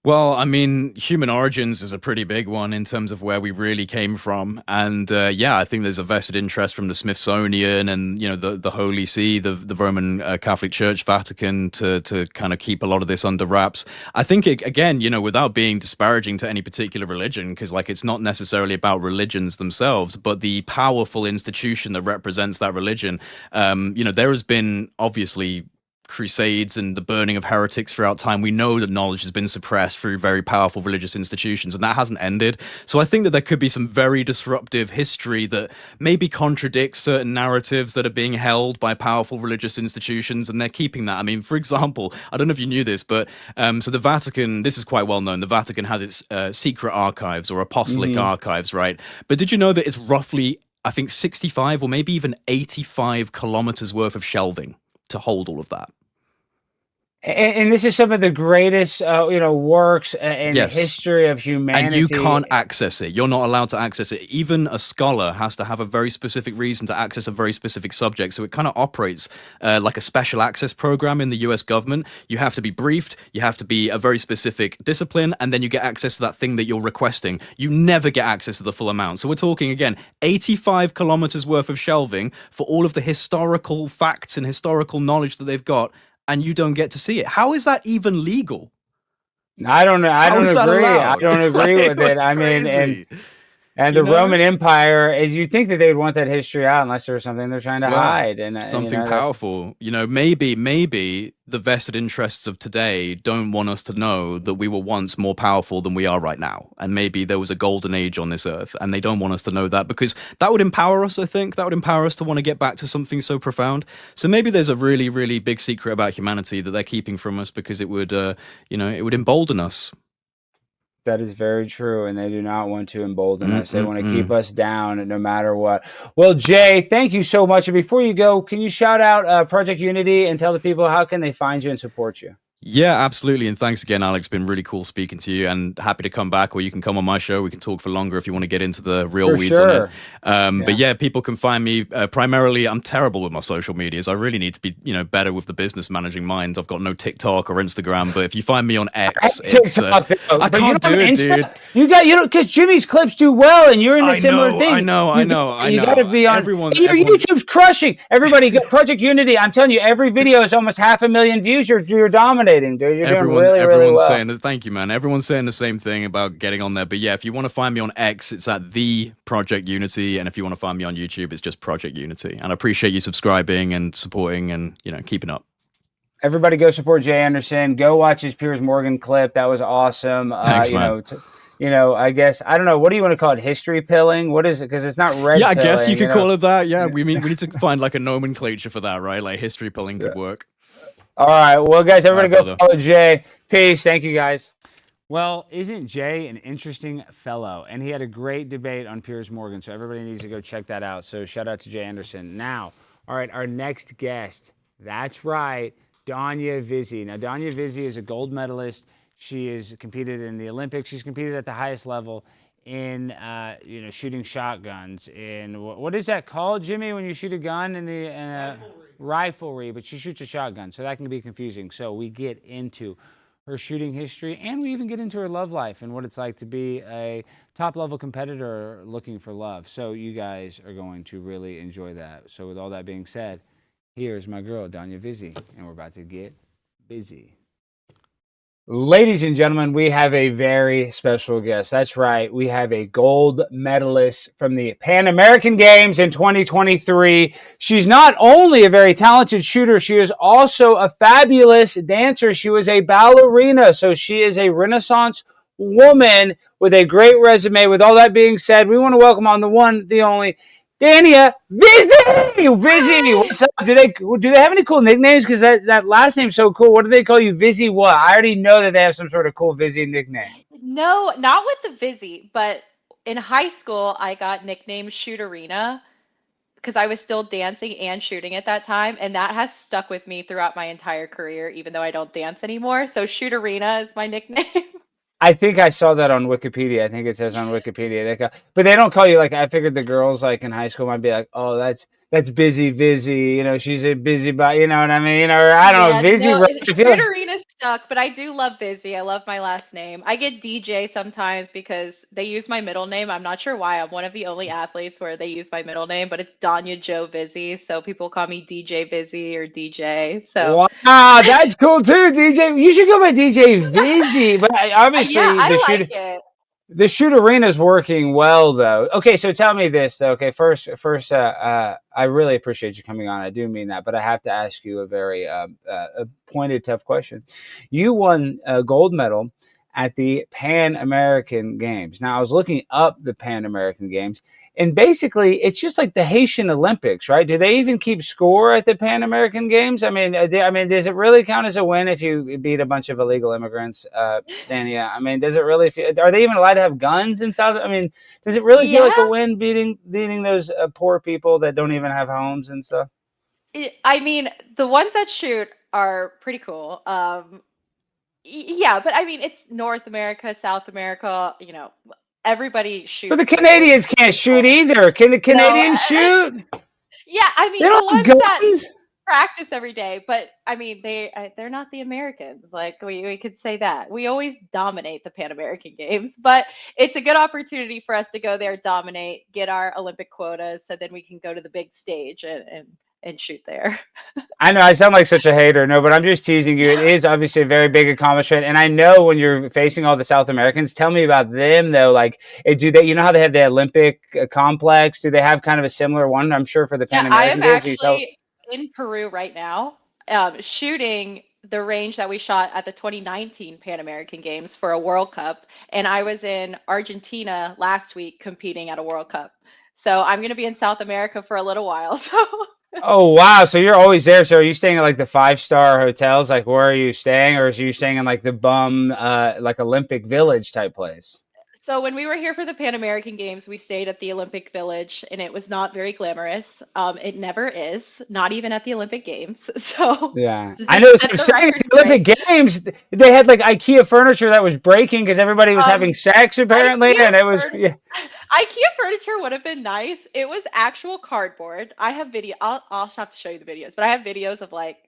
Well, I mean, human origins is a pretty big one in terms of where we really came from, and yeah, I think there's a vested interest from the Smithsonian and the Holy See, the Roman Catholic Church, Vatican, to kind of keep a lot of this under wraps. I think again, without being disparaging to any particular religion, because like it's not necessarily about religions themselves, but the powerful institution that represents that religion. There has been obviously crusades and the burning of heretics throughout time. We know that knowledge has been suppressed through very powerful religious institutions, and that hasn't ended. So I think that there could be some very disruptive history that maybe contradicts certain narratives that are being held by powerful religious institutions, and they're keeping that. I mean, for example, I don't know if you knew this, but so the Vatican, this is quite well known, the Vatican has its secret archives or apostolic archives, right? But did you know that it's roughly, I think, 65 or maybe even 85 kilometers worth of shelving to hold all of that? And this is some of the greatest, works in the history of humanity. And you can't access it. You're not allowed to access it. Even a scholar has to have a very specific reason to access a very specific subject. So it kind of operates like a special access program in the US government. You have to be briefed. You have to be a very specific discipline. And then you get access to that thing that you're requesting. You never get access to the full amount. So we're talking, again, 85 kilometers worth of shelving for all of the historical facts and historical knowledge that they've got, and you don't get to see it. How is that even legal? I don't know. I don't agree. I don't agree with it. I mean, and the Roman Empire is, you think that they would want that history out unless there was something they're trying to hide. And something powerful. Maybe the vested interests of today don't want us to know that we were once more powerful than we are right now. And maybe there was a golden age on this earth, and they don't want us to know that, because that would empower us, I think. That would empower us to want to get back to something so profound. So maybe there's a really, really big secret about humanity that they're keeping from us because it would, it would embolden us. That is very true, and they do not want to embolden us. They want to keep us down no matter what. Well, Jay, thank you so much. And before you go, can you shout out Project Unity and tell the people how can they find you and support you? Yeah, absolutely. And thanks again, Alex. Been really cool speaking to you, and happy to come back, or you can come on my show. We can talk for longer if you want to get into the real weeds on it. But yeah, people can find me primarily. I'm terrible with my social medias. I really need to be, better with the business managing mind. I've got no TikTok or Instagram, but if you find me on X, it's I can't do it, dude. You got, because Jimmy's clips do well, and you're in a similar thing. I know. You got to be on. Your YouTube's crushing. Everybody, go Project Unity. I'm telling you, every video is almost 500,000 views. You're dominating. Dude, you're doing really well. Saying, thank you, man. Everyone's saying the same thing about getting on there. But yeah, if you want to find me on X, it's at the Project Unity, and if you want to find me on YouTube, it's just Project Unity. And I appreciate you subscribing and supporting and keeping up. Everybody, go support Jay Anderson. Go watch his Piers Morgan clip. That was awesome. Thanks, man. I guess, I don't know, what do you want to call it? History pilling? What is it? Because it's not red. Yeah, I guess you could call it that. Yeah, we need to find like a nomenclature for that, right? Like history pilling could work. All right. Well, guys, everybody go follow Jay. Peace. Thank you, guys. Well, isn't Jay an interesting fellow? And he had a great debate on Piers Morgan, so everybody needs to go check that out. So shout out to Jay Anderson. Now, all right, our next guest. That's right, Dania Vizzi. Now, Dania Vizzi is a gold medalist. She has competed in the Olympics. She's competed at the highest level in, shooting shotguns. In what is that called, Jimmy, when you shoot a gun in the riflery, but she shoots a shotgun, so that can be confusing. So we get into her shooting history, and we even get into her love life and what it's like to be a top-level competitor looking for love. So you guys are going to really enjoy that. So with all that being said, here's my girl, Dania Vizzi, and we're about to get busy. Ladies and gentlemen, we have a very special guest. That's right. We have a gold medalist from the Pan American Games in 2023. She's not only a very talented shooter, she is also a fabulous dancer. She was a ballerina, so she is a Renaissance woman with a great resume. With all that being said, we want to welcome on the one, the only, Dania Vizzi! Vizzi, what's up? Do they have any cool nicknames? Because that last name's so cool. What do they call you? Vizzi what? I already know that they have some sort of cool Vizzi nickname. No, not with the Vizzi, but in high school, I got nicknamed Shooterina because I was still dancing and shooting at that time, and that has stuck with me throughout my entire career, even though I don't dance anymore. So Shooterina is my nickname. I think I saw that on Wikipedia. I think it says on Wikipedia. But they don't call you, like, I figured the girls like in high school might be like, oh, that's Busy Vizzi. She's a busy, but you know what I mean? Or I don't know, Vizzi. No, Shooterina stuck, but I do love Vizzi. I love my last name. I get DJ sometimes because they use my middle name. I'm not sure why. I'm one of the only athletes where they use my middle name, but it's Dania Joe Vizzi. So people call me DJ Vizzi or DJ. So Wow, that's cool too, DJ. You should go by DJ Vizzi. But yeah, obviously, I like it. the shoot arena is working well, though. Okay, so tell me this, though. Okay, first, I really appreciate you coming on. I do mean that, but I have to ask you a very a pointed, tough question. You won a gold medal at the Pan American Games. Now, I was looking up the Pan American Games, and basically, it's just like the Haitian Olympics, right? Do they even keep score at the Pan American Games? I mean, does it really count as a win if you beat a bunch of illegal immigrants, Dania? I mean, does it really feel? Are they even allowed to have guns in South? I mean, does it really feel like a win beating those poor people that don't even have homes and stuff? I mean, the ones that shoot are pretty cool. Yeah, but I mean, it's North America, South America, everybody shoots. But the Canadians can't shoot either. Can the Canadians shoot? Yeah, I mean, they don't the ones have that guns? practice every day, but I mean, they're not the Americans. Like we could say that. We always dominate the Pan American Games, but it's a good opportunity for us to go there, dominate, get our Olympic quotas, so then we can go to the big stage and shoot there. I know I sound like such a hater, no, but I'm just teasing you. It is obviously a very big accomplishment, and I know when you're facing all the South Americans, tell me about them though. Like, do they? You know how they have the Olympic complex? Do they have kind of a similar one? I'm sure for the Pan American I am Games. actually in Peru right now, shooting the range that we shot at the 2019 Pan American Games for a World Cup, and I was in Argentina last week competing at a World Cup. So I'm going to be in South America for a little while. So. Oh wow! So you're always there. So are you staying at like the 5-star hotels? Like where are you staying, or are you staying in like the like Olympic Village type place? So when we were here for the Pan American Games, we stayed at the Olympic Village, and it was not very glamorous. It never is, not even at the Olympic Games. So yeah, I know. So saying at the Olympic Games, they had like IKEA furniture that was breaking because everybody was having sex apparently, and it was. Yeah. IKEA furniture would have been nice. It was actual cardboard. I have video. I'll have to show you the videos, but I have videos of like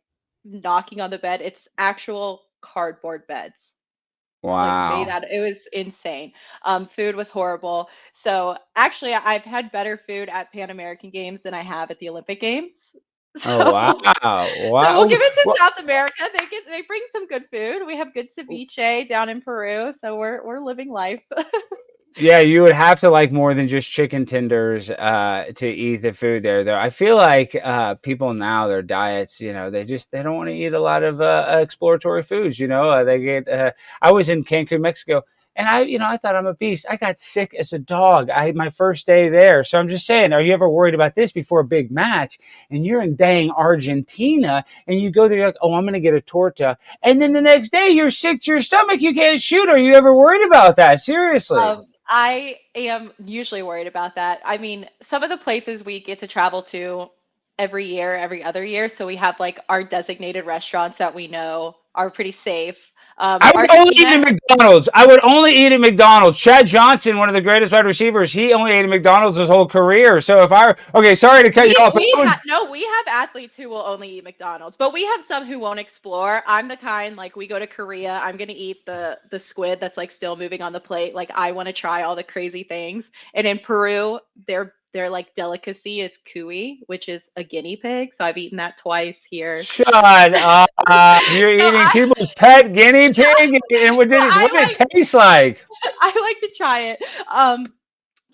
knocking on the bed. It's actual cardboard beds. Wow. Like it was insane. Food was horrible. So actually, I've had better food at Pan American Games than I have at the Olympic Games. So, oh wow! Wow. So we'll give it to South America. They bring some good food. We have good ceviche down in Peru, so we're living life. Yeah, you would have to like more than just chicken tenders to eat the food there, though. I feel like people now, their diets, they don't want to eat a lot of exploratory foods. They get. I was in Cancun, Mexico, and I thought I'm a beast. I got sick as a dog. I had my first day there, so I'm just saying, are you ever worried about this before a big match? And you're in dang Argentina, and you go there, you're like, oh, I'm going to get a torta, and then the next day you're sick to your stomach, you can't shoot. Are you ever worried about that? Seriously? I am usually worried about that. I mean, some of the places we get to travel to every other year, so we have like our designated restaurants that we know are pretty safe. I would only eat at McDonald's. I would only eat at McDonald's. Chad Johnson, one of the greatest wide receivers, he only ate at McDonald's his whole career. So sorry to cut you off. We have athletes who will only eat McDonald's, but we have some who won't explore. I'm the kind, like, we go to Korea, I'm gonna eat the squid that's like still moving on the plate. Like, I want to try all the crazy things. And in Peru, their like delicacy is cuy, which is a guinea pig. So I've eaten that twice here. Shut up! You're eating people's pet guinea pig, and what did it taste like? I like to try it.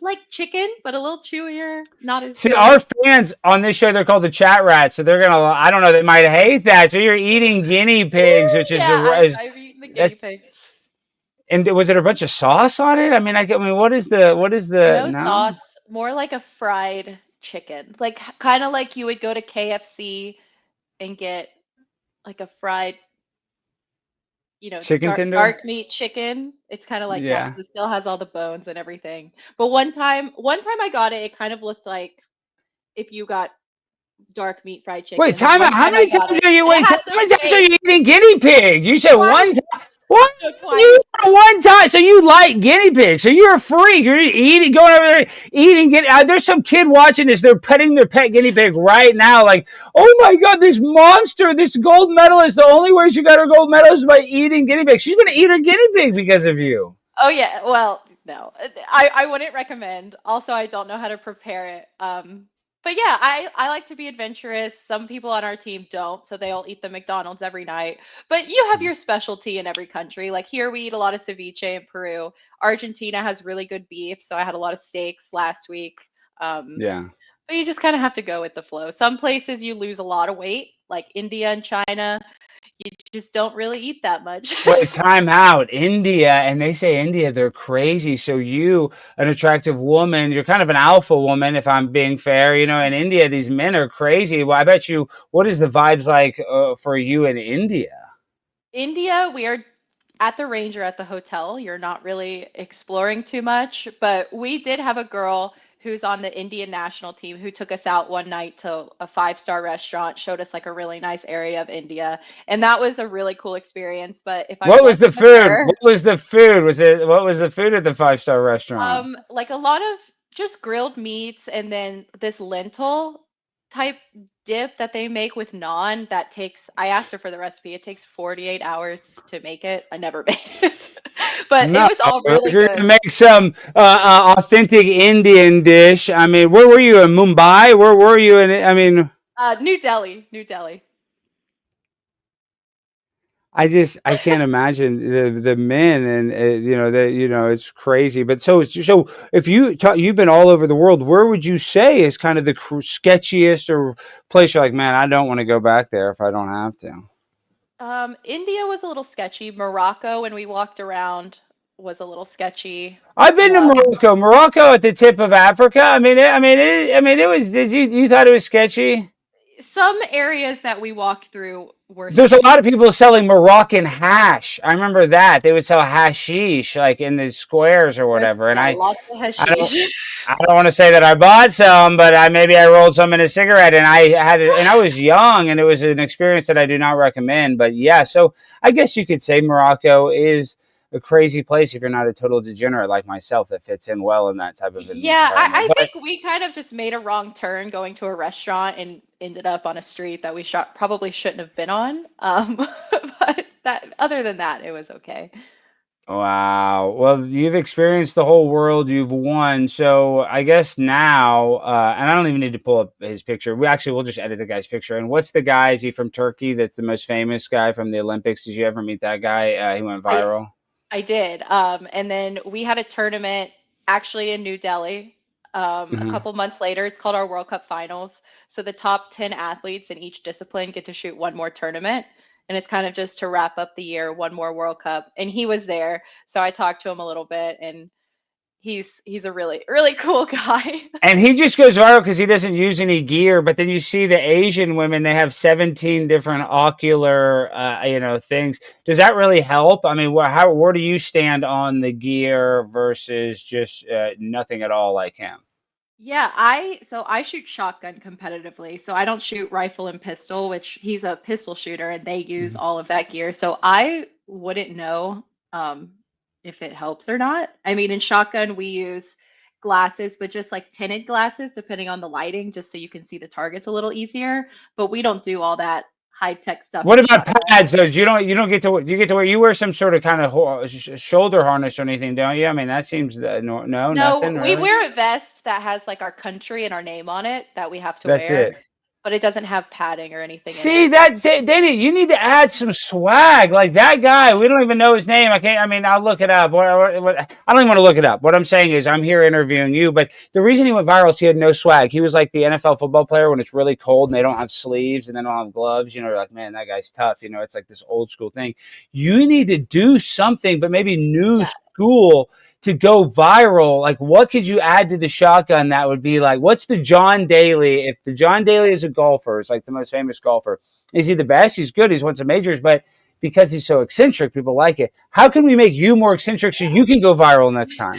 Like chicken, but a little chewier. Not as. See, good. Our fans on this show, they're called the Chat Rats, so they're gonna. I don't know. They might hate that. So you're eating guinea pigs, which is I've eaten the guinea pigs. And was it a bunch of sauce on it? I mean, what is the no sauce? More like a fried chicken, like kind of like you would go to KFC and get like a fried, chicken tender, dark meat chicken. It's kind of like that. It still has all the bones and everything. But one time I got it. It kind of looked like if you got dark meat fried chicken. Wait, time out. How many times are you eating guinea pig? You said one time. What? No, twice. You one time, so you like guinea pigs, so you're a freak. You're eating, going over there, eating. There's some kid watching this. They're petting their pet guinea pig right now. Like, oh my God, this monster, this gold medalist. The only way she got her gold medal is by eating guinea pigs. She's gonna eat her guinea pig because of you. Oh yeah, well, no, I wouldn't recommend. Also, I don't know how to prepare it. But yeah, I like to be adventurous. Some people on our team don't, so they'll eat the McDonald's every night. But you have your specialty in every country. Like here, we eat a lot of ceviche in Peru. Argentina has really good beef, so I had a lot of steaks last week. Yeah. But you just kind of have to go with the flow. Some places you lose a lot of weight, like India and China. You just don't really eat that much. Wait, time out. India, and they say India, they're crazy. So you, an attractive woman, you're kind of an alpha woman, if I'm being fair. You know, in India, these men are crazy. Well, I bet you, what is the vibes like for you in India? India, we are at the range or at the hotel. You're not really exploring too much, but we did have a girl who's on the Indian national team who took us out one night to a 5-star restaurant, showed us like a really nice area of India, and that was a really cool experience. But if I What was the wasn't food? there, What was the food? What was the food at the 5-star restaurant? like a lot of just grilled meats and then this lentil type dip that they make with naan that takes, I asked her for the recipe. It takes 48 hours to make it. I never made it. But it No, was all really you're gonna good. make some authentic Indian dish. I mean, where were you in Mumbai? Where were you in? I mean, New Delhi, New Delhi. I can't imagine the men and it's crazy. But so if you've been all over the world, where would you say is kind of the sketchiest or place you're like, man, I don't want to go back there if I don't have to. India was a little sketchy. Morocco, when we walked around, was a little sketchy. I've been to Morocco. Morocco at the tip of Africa. It was. Did you thought it was sketchy? Some areas that we walked through were. There's a lot of people selling Moroccan hash. I remember that they would sell hashish like in the squares or whatever. And lots of hashish. I don't want to say that I bought some, but maybe I rolled some in a cigarette, and I had it, and I was young, and it was an experience that I do not recommend. But yeah, so I guess you could say Morocco is a crazy place if you're not a total degenerate like myself that fits in well in that type of environment. Yeah, I think we kind of just made a wrong turn going to a restaurant and ended up on a street that we probably shouldn't have been on. But other than that, it was okay. Wow. Well, you've experienced the whole world. You've won. So I guess now, and I don't even need to pull up his picture. We'll just edit the guy's picture. And what's the guy? Is he from Turkey? That's the most famous guy from the Olympics. Did you ever meet that guy? He went viral. I did. And then we had a tournament actually in New Delhi a couple months later. It's called our World Cup Finals. So the top 10 athletes in each discipline get to shoot one more tournament. And it's kind of just to wrap up the year, one more World Cup. And he was there. So I talked to him a little bit, and he's a really, really cool guy. And he just goes viral because he doesn't use any gear. But then you see the Asian women, they have 17 different ocular, things. Does that really help? I mean, where do you stand on the gear versus just nothing at all like him? Yeah, I shoot shotgun competitively. So I don't shoot rifle and pistol, which he's a pistol shooter and they use all of that gear. So I wouldn't know if it helps or not. I mean, in shotgun we use glasses, but just like tinted glasses depending on the lighting, just so you can see the targets a little easier. But we don't do all that high tech stuff. What about pads though? You get to wear, you wear some sort of kind of shoulder harness or anything, don't you? I mean, that seems no, nothing. We really? wear a vest that has like our country and our name on it that we have to That's wear. it. But it doesn't have padding or anything. See, that's it, Danny. You need to add some swag. Like that guy, we don't even know his name. I'll look it up. I don't even want to look it up. What I'm saying is, I'm here interviewing you. But the reason he went viral is he had no swag. He was like the NFL football player when it's really cold and they don't have sleeves and they don't have gloves. You're like, man, that guy's tough. It's like this old school thing. You need to do something, but maybe new school to go viral. Like, what could you add to the shotgun that would be like, what's the John Daly? If the John Daly is a golfer, it's like the most famous golfer. Is he the best? He's good. He's won some majors, but because he's so eccentric, people like it. How can we make you more eccentric so you can go viral next time?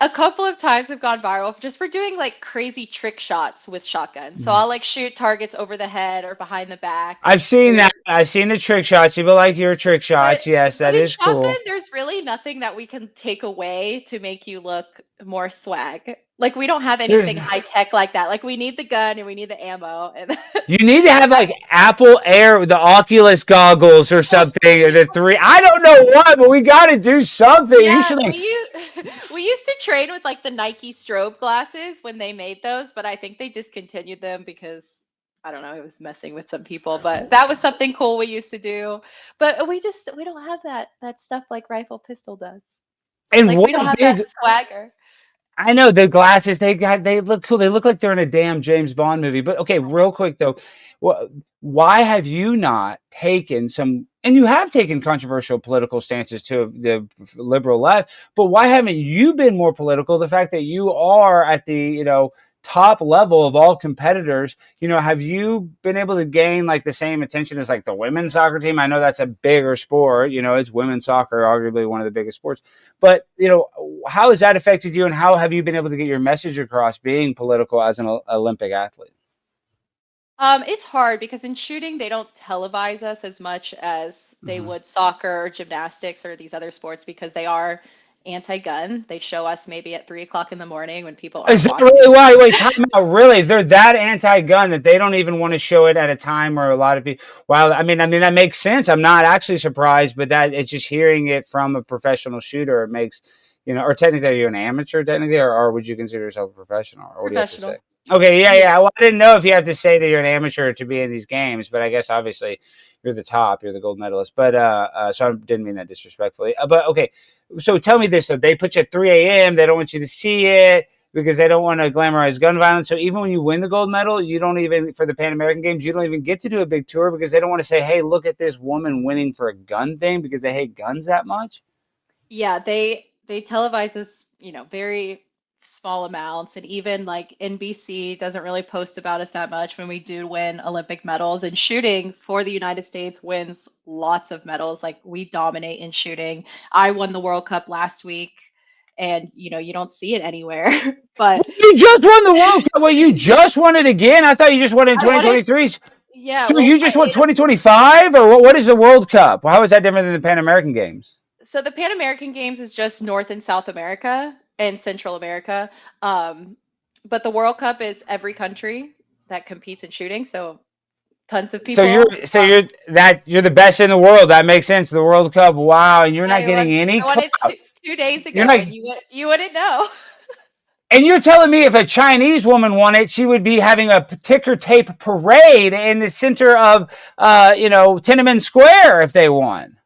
a couple of times have gone viral just for doing like crazy trick shots with shotguns. So I'll like shoot targets over the head or behind the back. I've seen that. I've seen the trick shots. People like your trick shots. Yes, that But in is shotgun, cool. there's really nothing that we can take away to make you look more swag. Like we don't have anything high tech like that. Like we need the gun and we need the ammo. And You need to have like Apple Air, the Oculus goggles or something, or the 3. I don't know what, but we got to do something. You yeah, should like. we used to train with like the Nike strobe glasses when they made those, but I think they discontinued them because I don't know, it was messing with some people. But that was something cool we used to do. But we don't have that stuff like rifle pistol does. And Like we don't have that swagger. I know the glasses they look cool. They look like they're in a damn James Bond movie. But okay, real quick though, why have you not taken some? And you have taken controversial political stances to the liberal left, but why haven't you been more political? The fact that you are at the top level of all competitors, have you been able to gain like the same attention as like the women's soccer team? I know that's a bigger sport, it's women's soccer, arguably one of the biggest sports, but how has that affected you and how have you been able to get your message across being political as an Olympic athlete? It's hard because in shooting they don't televise us as much as they would soccer or gymnastics or these other sports because they are anti-gun. They show us maybe at 3 o'clock in the morning when people aren't Is that watching. really why? Wait, time out. Really, they're that anti-gun that they don't even want to show it at a time where a lot of people. Wow, I mean that makes sense. I'm not actually surprised, but that it's just hearing it from a professional shooter. It makes or technically you're an amateur, technically, or would you consider yourself a professional? Or what do you have to say? Okay, yeah. Well, I didn't know if you have to say that you're an amateur to be in these games, but I guess obviously you're the top, you're the gold medalist. But so I didn't mean that disrespectfully. But okay, so tell me this though: they put you at 3 a.m. They don't want you to see it because they don't want to glamorize gun violence. So even when you win the gold medal, you don't even for the Pan American Games, you don't even get to do a big tour because they don't want to say, "Hey, look at this woman winning for a gun thing," because they hate guns that much. Yeah, they televise us, very small amounts, and even like NBC doesn't really post about us that much when we do win Olympic medals. And shooting for the United States wins lots of medals. Like we dominate in shooting. I won the World Cup last week, and you don't see it anywhere. But you just won the World Cup. Well, you just won it again. I thought you just won it in 2023. Yeah. So you just won 2025, or what is the World Cup? How is that different than the Pan American Games? So the Pan American Games is just North and South America and Central America. But the World Cup is every country that competes in shooting. So tons of people. You're the best in the world. That makes sense. The World Cup. Wow. And you're not getting any I won it 2 days ago, and you wouldn't know. And you're telling me if a Chinese woman won it, she would be having a ticker tape parade in the center of, Tiananmen Square if they won.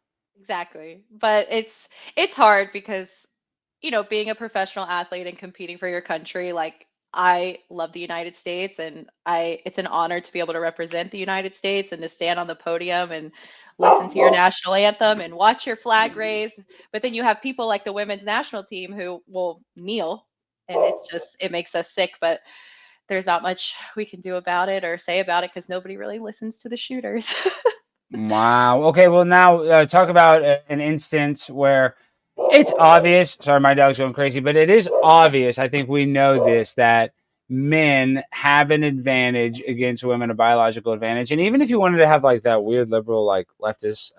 Exactly. But it's hard because, being a professional athlete and competing for your country, like I love the United States and it's an honor to be able to represent the United States and to stand on the podium and listen to your national anthem and watch your flag raise. But then you have people like the women's national team who will kneel, and it makes us sick, but there's not much we can do about it or say about it because nobody really listens to the shooters. Wow. Okay. Well, now talk about an instance where it's obvious. Sorry, my dog's going crazy, but it is obvious. I think we know this, that men have an advantage against women, a biological advantage. And even if you wanted to have like that weird liberal, like leftist,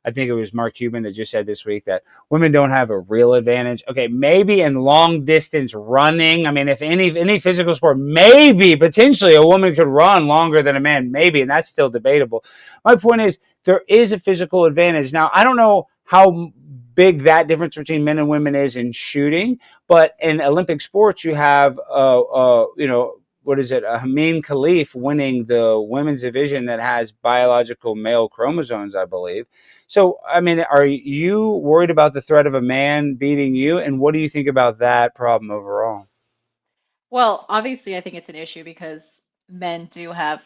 I think it was Mark Cuban that just said this week that women don't have a real advantage. Okay, maybe in long distance running. I mean, if any physical sport, maybe potentially a woman could run longer than a man, maybe, and that's still debatable. My point is there is a physical advantage. Now, I don't know how big that difference between men and women is in shooting, but in Olympic sports, you have what is it? Hameen Khalif winning the women's division that has biological male chromosomes, I believe. So, I mean, are you worried about the threat of a man beating you? And what do you think about that problem overall? Well, obviously, I think it's an issue because men do have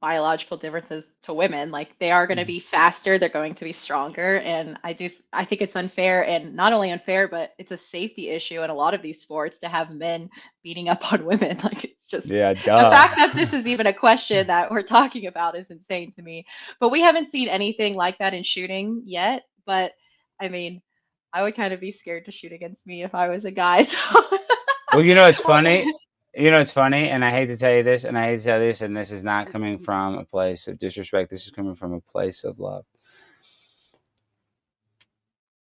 biological differences to women. Like they are going to be faster, they're going to be stronger, and I think it's unfair, and not only unfair, but it's a safety issue in a lot of these sports to have men beating up on women. Like it's just the fact that this is even a question that we're talking about is insane to me. But we haven't seen anything like that in shooting yet. But I mean, I would kind of be scared to shoot against me if I was a guy. So. Well, you know, it's funny. You know, it's funny, and I hate to tell you this, and I hate to tell you this, and this is not coming from a place of disrespect. This is coming from a place of love.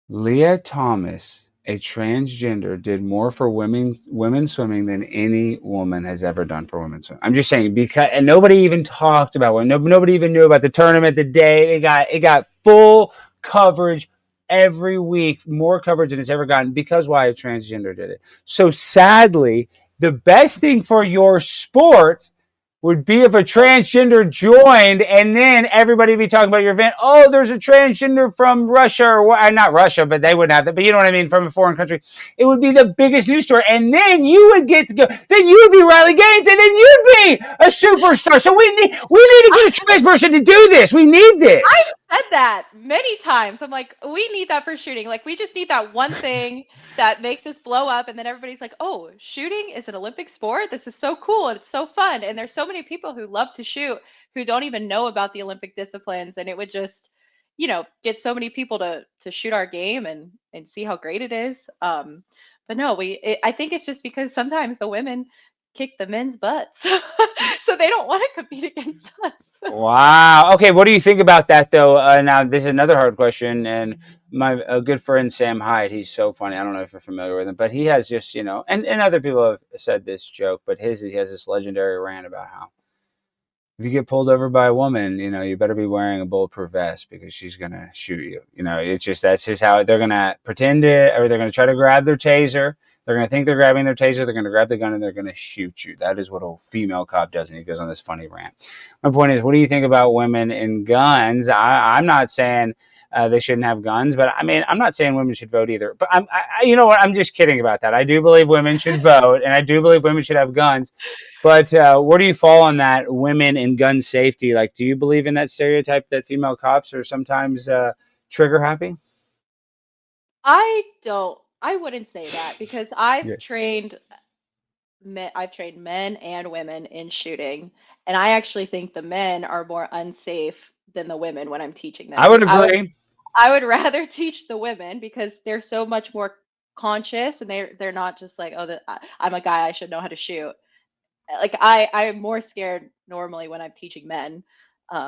Leah Thomas, a transgender, did more for women swimming than any woman has ever done for women swimming. I'm just saying, because, and nobody even talked about it. Nobody even knew about the tournament, the day it got full coverage every week, more coverage than it's ever gotten, because why? A transgender did it. So sadly, the best thing for your sport would be if a transgender joined, and then everybody would be talking about your event. Oh, there's a transgender from Russia, or not Russia, but they wouldn't have that. But you know what I mean, from a foreign country. It would be the biggest news story, and then you would get to go. Then you'd be Riley Gaines, and then you'd be a superstar. So we need to get a trans person to do this. We need this. I've said that many times. I'm like, we need that for shooting. Like, we just need that one thing that makes us blow up, and then everybody's like, oh, shooting is an Olympic sport. This is so cool and it's so fun. And there's so many people who love to shoot who don't even know about the Olympic disciplines, and it would just, get so many people to shoot our game and see how great it is. But no, I think it's just because sometimes the women kick the men's butts, so they don't want to compete against us. Wow. Okay, what do you think about that, though? Now, this is another hard question, and a good friend, Sam Hyde, he's so funny. I don't know if you're familiar with him, but he has just, and other people have said this joke, but he has this legendary rant about how if you get pulled over by a woman, you better be wearing a bulletproof vest because she's going to shoot you. It's just, that's just how they're going to pretend it, or they're going to try to grab their taser. They're going to think they're grabbing their taser. They're going to grab the gun and they're going to shoot you. That is what a female cop does. And he goes on this funny rant. My point is, what do you think about women and guns? I'm not saying they shouldn't have guns, but I mean, I'm not saying women should vote either. But you know what? I'm just kidding about that. I do believe women should vote, and I do believe women should have guns. But where do you fall on that, women and gun safety? Like, do you believe in that stereotype that female cops are sometimes trigger happy? I wouldn't say that, because I've trained men and women in shooting, and I actually think the men are more unsafe than the women when I'm teaching them. I would agree. I would rather teach the women because they're so much more conscious, and they're not just like, oh, I'm a guy, I should know how to shoot. Like, I'm more scared normally when I'm teaching men.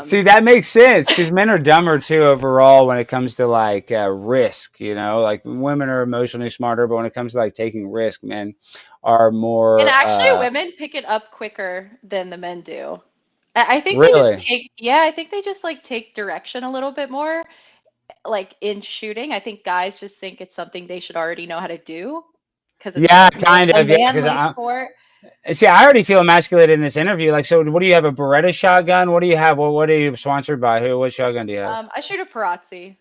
See, that makes sense, because men are dumber too overall when it comes to like risk. Like women are emotionally smarter, but when it comes to like taking risk, men are more. And actually, women pick it up quicker than the men do. I think really? I think they just like take direction a little bit more. Like in shooting, I think guys just think it's something they should already know how to do because it's kind of a manly sport. See, I already feel emasculated in this interview. Like, so what do you have? A Beretta shotgun? What do you have? What are you sponsored by? What shotgun do you have? I shoot a Pirazzi.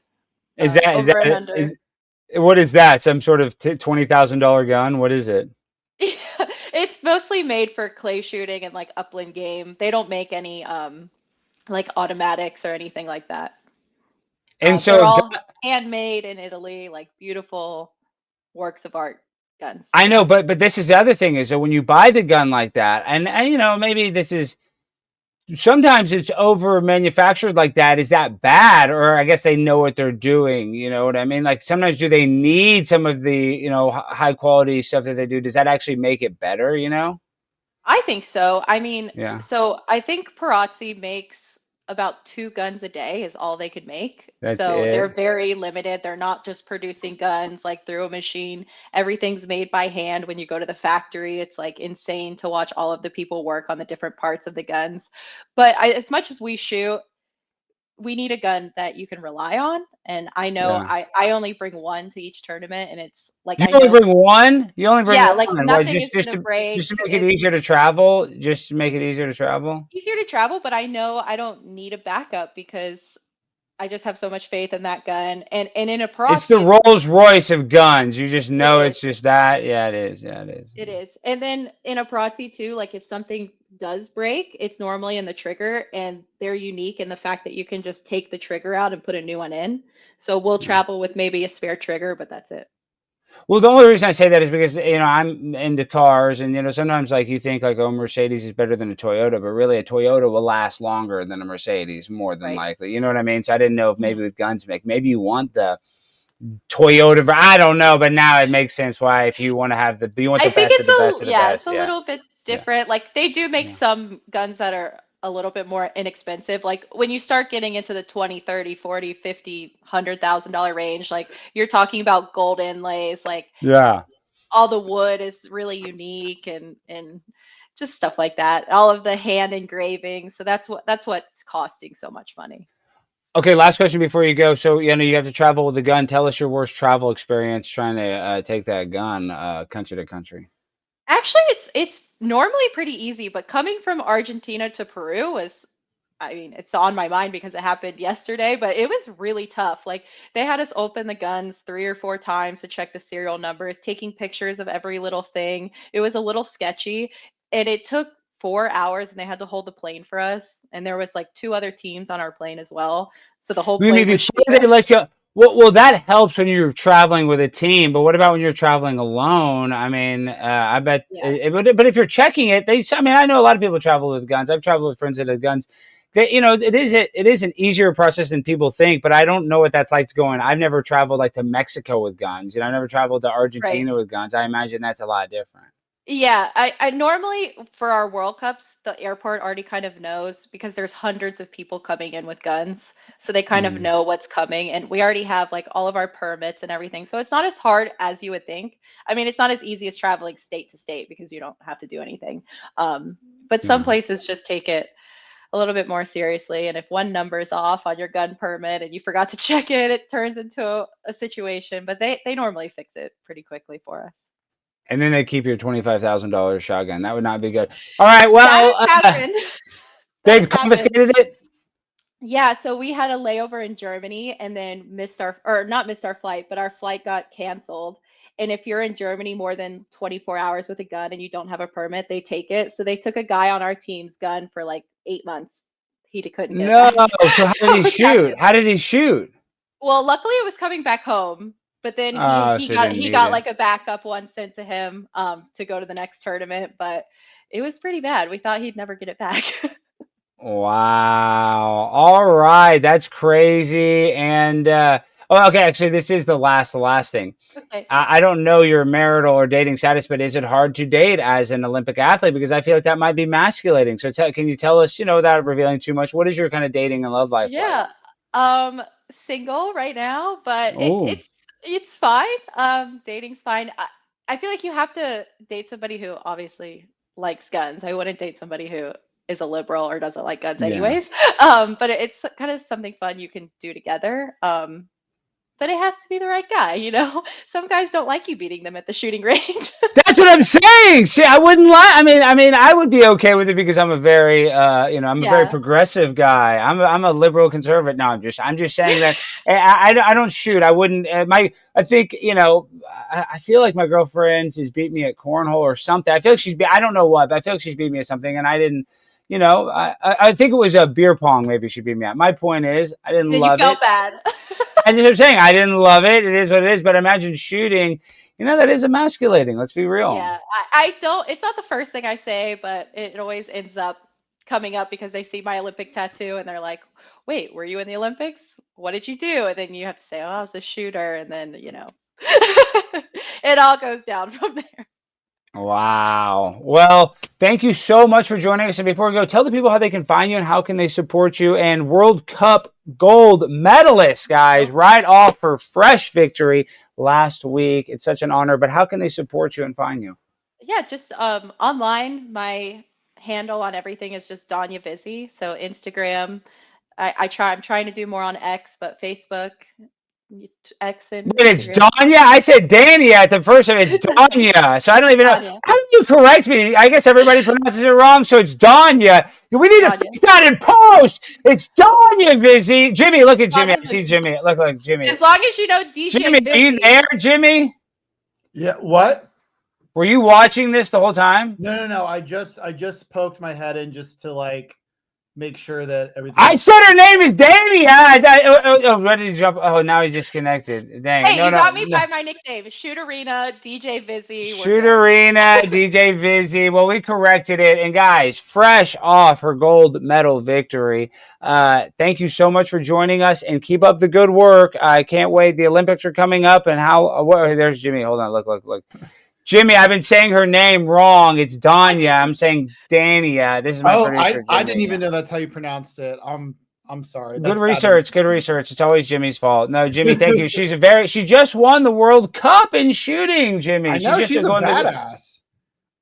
What is that? Some sort of $20,000 gun? What is it? It's mostly made for clay shooting and like upland game. They don't make any like automatics or anything like that. And so they're all handmade in Italy, like beautiful works of art guns. I know, but this is the other thing, is that when you buy the gun like that, and maybe this is, sometimes it's over manufactured like that. Is that bad? Or I guess they know what they're doing. You know what I mean? Like, sometimes do they need some of the, high quality stuff that they do? Does that actually make it better? I think so. I mean, yeah. So I think Pirazzi makes about 2 guns a day is all they could make. They're very limited. They're not just producing guns like through a machine. Everything's made by hand. When you go to the factory, it's like insane to watch all of the people work on the different parts of the guns. But as much as we shoot, we need a gun that you can rely on. And I know I only bring one to each tournament, and it's like, you only bring one? You only bring one? Like nothing is gonna break. Just to make it easier to travel? Just to make it easier to travel? Easier to travel, but I know I don't need a backup because I just have so much faith in that gun. And in a Pirazzi, it's the Rolls Royce of guns. You just know it's just that. Yeah, it is. Yeah, it is. It is. And then in a Pirazzi too, like if something does break, it's normally in the trigger, and they're unique in the fact that you can just take the trigger out and put a new one in. So we'll travel with maybe a spare trigger, but that's it. Well, the only reason I say that is because, I'm into cars, and, sometimes like you think like, oh, Mercedes is better than a Toyota, but really a Toyota will last longer than a Mercedes, more than likely. You know what I mean? So I didn't know if maybe with guns, maybe you want the Toyota. I don't know, but now it makes sense why if you want to have you want the I think best of it's the best of the best. it's a little bit different. Like they do make some guns that are a little bit more inexpensive. Like when you start getting into the 20, 30, 40, 50, $100,000 range, like you're talking about gold inlays, like Yeah. all the wood is really unique and just stuff like that. All of the hand engraving. So that's what's costing so much money. Okay, last question before you go. So, you know, you have to travel with a gun. Tell us your worst travel experience trying to take that gun country to country. Actually, it's normally pretty easy, but coming from Argentina to Peru was, I mean, it's on my mind because it happened yesterday, but it was really tough. Like they had us open the guns 3 or 4 times to check the serial numbers, taking pictures of every little thing. It was a little sketchy, and it took 4 hours, and they had to hold the plane for us. And there was like 2 other teams on our plane as well, so the whole You mean plane was before they let you? Well, that helps when you're traveling with a team. But what about when you're traveling alone? I mean, I bet. But if you're checking it, I mean, I know a lot of people travel with guns. I've traveled with friends that have guns. You know, it is an easier process than people think. But I don't know what that's like to go in. I've never traveled like to Mexico with guns. You know, I never traveled to Argentina with guns. I imagine that's a lot different. Yeah, I normally for our World Cups, the airport already kind of knows because there's hundreds of people coming in with guns. So they kind of know what's coming, and we already have like all of our permits and everything. So it's not as hard as you would think. I mean, it's not as easy as traveling state to state because you don't have to do anything. But some places just take it a little bit more seriously. And if one number is off on your gun permit and you forgot to check it, it turns into a situation. But they normally fix it pretty quickly for us. And then they keep your $25,000 shotgun. That would not be good. All right. Well, That has happened. They've confiscated it. Yeah, so we had a layover in Germany and then not missed our flight, but our flight got canceled. And if you're in Germany more than 24 hours with a gun and you don't have a permit, they take it. So they took a guy on our team's gun for like 8 months. He couldn't get it back. So how did he shoot? How did he shoot? Well, luckily it was coming back home, but then he got like a backup one sent to him to go to the next tournament, but it was pretty bad. We thought he'd never get it back. Wow. All right. That's crazy. And okay, actually this is the last thing. Okay. I don't know your marital or dating status, but is it hard to date as an Olympic athlete? Because I feel like that might be masculating. So can you tell us, you know, without revealing too much, what is your kind of dating and love life like? Single right now, but it's fine. Dating's fine. I feel like you have to date somebody who obviously likes guns. I wouldn't date somebody who is a liberal or doesn't like guns anyways. But it's kind of something fun you can do together. But it has to be the right guy, you know? Some guys don't like you beating them at the shooting range. That's what I'm saying. See, I wouldn't lie. I mean, I would be okay with it because I'm a very, I'm a very progressive guy. I'm a liberal conservative. No, I'm just saying that I don't shoot. I wouldn't. I think, you know, I feel like my girlfriend has beat me at cornhole or something. I feel like I don't know what, but I feel like she's beat me at something, and I didn't. You know, I think it was a beer pong. Maybe she beat me at. My point is, I didn't love it. You felt bad. I'm saying I didn't love it. It is what it is. But imagine shooting. You know, that is emasculating. Let's be real. Yeah, I don't. It's not the first thing I say, but it always ends up coming up because they see my Olympic tattoo and they're like, "Wait, were you in the Olympics? What did you do?" And then you have to say, "Oh, I was a shooter," and then you know, it all goes down from there. Wow. Well, thank you so much for joining us. And before we go, tell the people how they can find you and how can they support you. And World Cup gold medalist, guys, right off her fresh victory last week. It's such an honor. But how can they support you and find you? Yeah, just online. My handle on everything is just Dania Vizzi. So Instagram. I'm trying to do more on X, but Facebook. X and but it's Dania. I said Dania at the first time. It's Dania. So I don't even know. How do you correct me? I guess everybody pronounces it wrong. So it's Dania. We need to fix that in post. It's Dania Vizzi. Jimmy, look at Jimmy. I see Jimmy. Look like Jimmy. As long as you know DJ Jimmy, Vizzi. are you there, Jimmy? Yeah. What? Were you watching this the whole time? No. I just poked my head in just to like make sure that everything. I said her name is Dania. Ready to jump? Oh, now he's disconnected. Dang. Hey, no, you no, got me no. by my nickname, Shooterina, DJ Vizzi. Shooterina, DJ Vizzi. Well, we corrected it. And guys, fresh off her gold medal victory, thank you so much for joining us and keep up the good work. I can't wait. The Olympics are coming up, and there's Jimmy. Hold on. Look. Jimmy, I've been saying her name wrong. It's Dania. I'm saying Dania. This is my producer, Jimmy. I didn't even know that's how you pronounced it. I'm sorry. Good research. It's always Jimmy's fault. No, Jimmy, thank you. She just won the World Cup in shooting, Jimmy. I know she's a badass.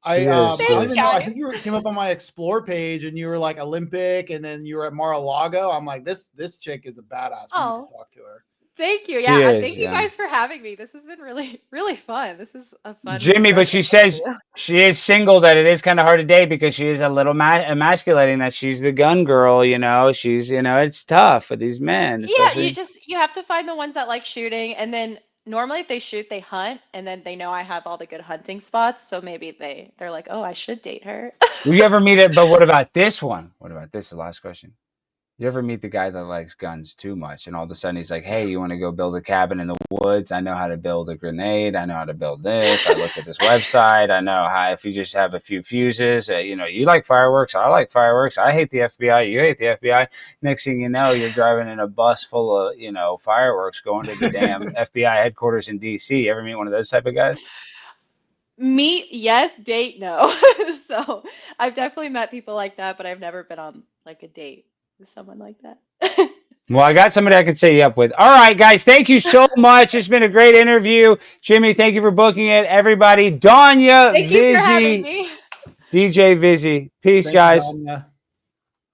I think you came up on my Explore page and you were like Olympic, and then you were at Mar-a-Lago. I'm like, this chick is a badass. We need to talk to her. Thank you. Thank you guys for having me. This has been really, really fun. This is a fun. Jimmy, but she says she is single, that it is kind of hard to date because she is a little emasculating, that she's the gun girl, she's, it's tough for these men. Yeah, you have to find the ones that like shooting, and then normally if they shoot, they hunt, and then they know I have all the good hunting spots, so maybe they're like, oh, I should date her. Will you ever meet it? But what about this one? What about this? The last question. You ever meet the guy that likes guns too much, and all of a sudden he's like, hey, you want to go build a cabin in the woods? I know how to build a grenade. I know how to build this. I looked at this website. I know how, if you just have a few fuses, you like fireworks. I like fireworks. I hate the FBI. You hate the FBI. Next thing you know, you're driving in a bus full of, fireworks going to the damn FBI headquarters in DC. Ever meet one of those type of guys? Meet, yes. Date, no. So I've definitely met people like that, but I've never been on like a date with someone like that. Well, I got somebody I could set you up with. All right, guys, thank you so much. It's been a great interview. Jimmy, thank you for booking it. Everybody, Dania Vizzi, DJ Vizzi. Peace, guys.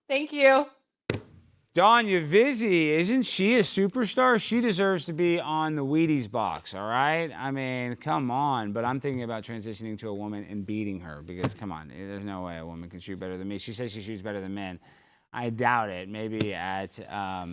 Thank you. Dania Vizzi, isn't she a superstar? She deserves to be on the Wheaties box, all right? I mean, come on. But I'm thinking about transitioning to a woman and beating her because, come on, there's no way a woman can shoot better than me. She says she shoots better than men. I doubt it. Maybe at, I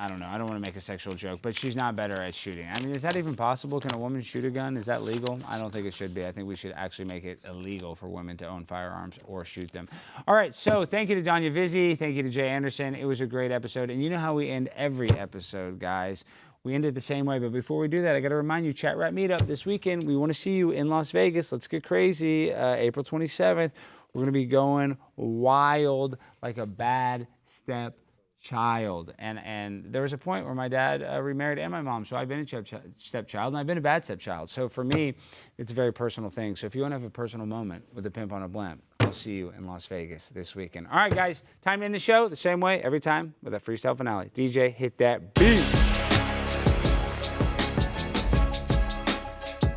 don't know. I don't want to make a sexual joke, but she's not better at shooting. I mean, is that even possible? Can a woman shoot a gun? Is that legal? I don't think it should be. I think we should actually make it illegal for women to own firearms or shoot them. All right. So thank you to Dania Vizzi. Thank you to Jay Anderson. It was a great episode. And you know how we end every episode, guys. We end it the same way. But before we do that, I got to remind you, Chat Rap Meetup this weekend. We want to see you in Las Vegas. Let's get crazy. April 27th. We're going to be going wild like a bad stepchild. And there was a point where my dad remarried and my mom. So I've been a stepchild and I've been a bad stepchild. So for me, it's a very personal thing. So if you want to have a personal moment with a pimp on a blimp, I'll see you in Las Vegas this weekend. All right, guys, time to end the show the same way every time with that freestyle finale. DJ, hit that beat.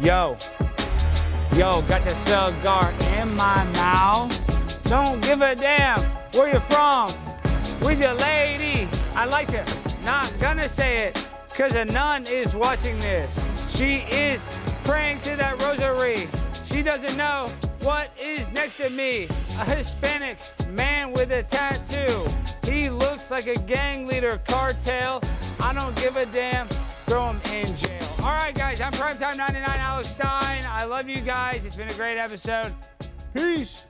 Yo, got the cigar in my mouth. Don't give a damn where you're from. With your lady, I like to, not gonna say it, cause a nun is watching this. She is praying to that rosary. She doesn't know what is next to me. A Hispanic man with a tattoo. He looks like a gang leader, cartel. I don't give a damn. Throw him in jail. All right, guys, I'm Primetime 99, Alex Stein. I love you guys. It's been a great episode. Peace.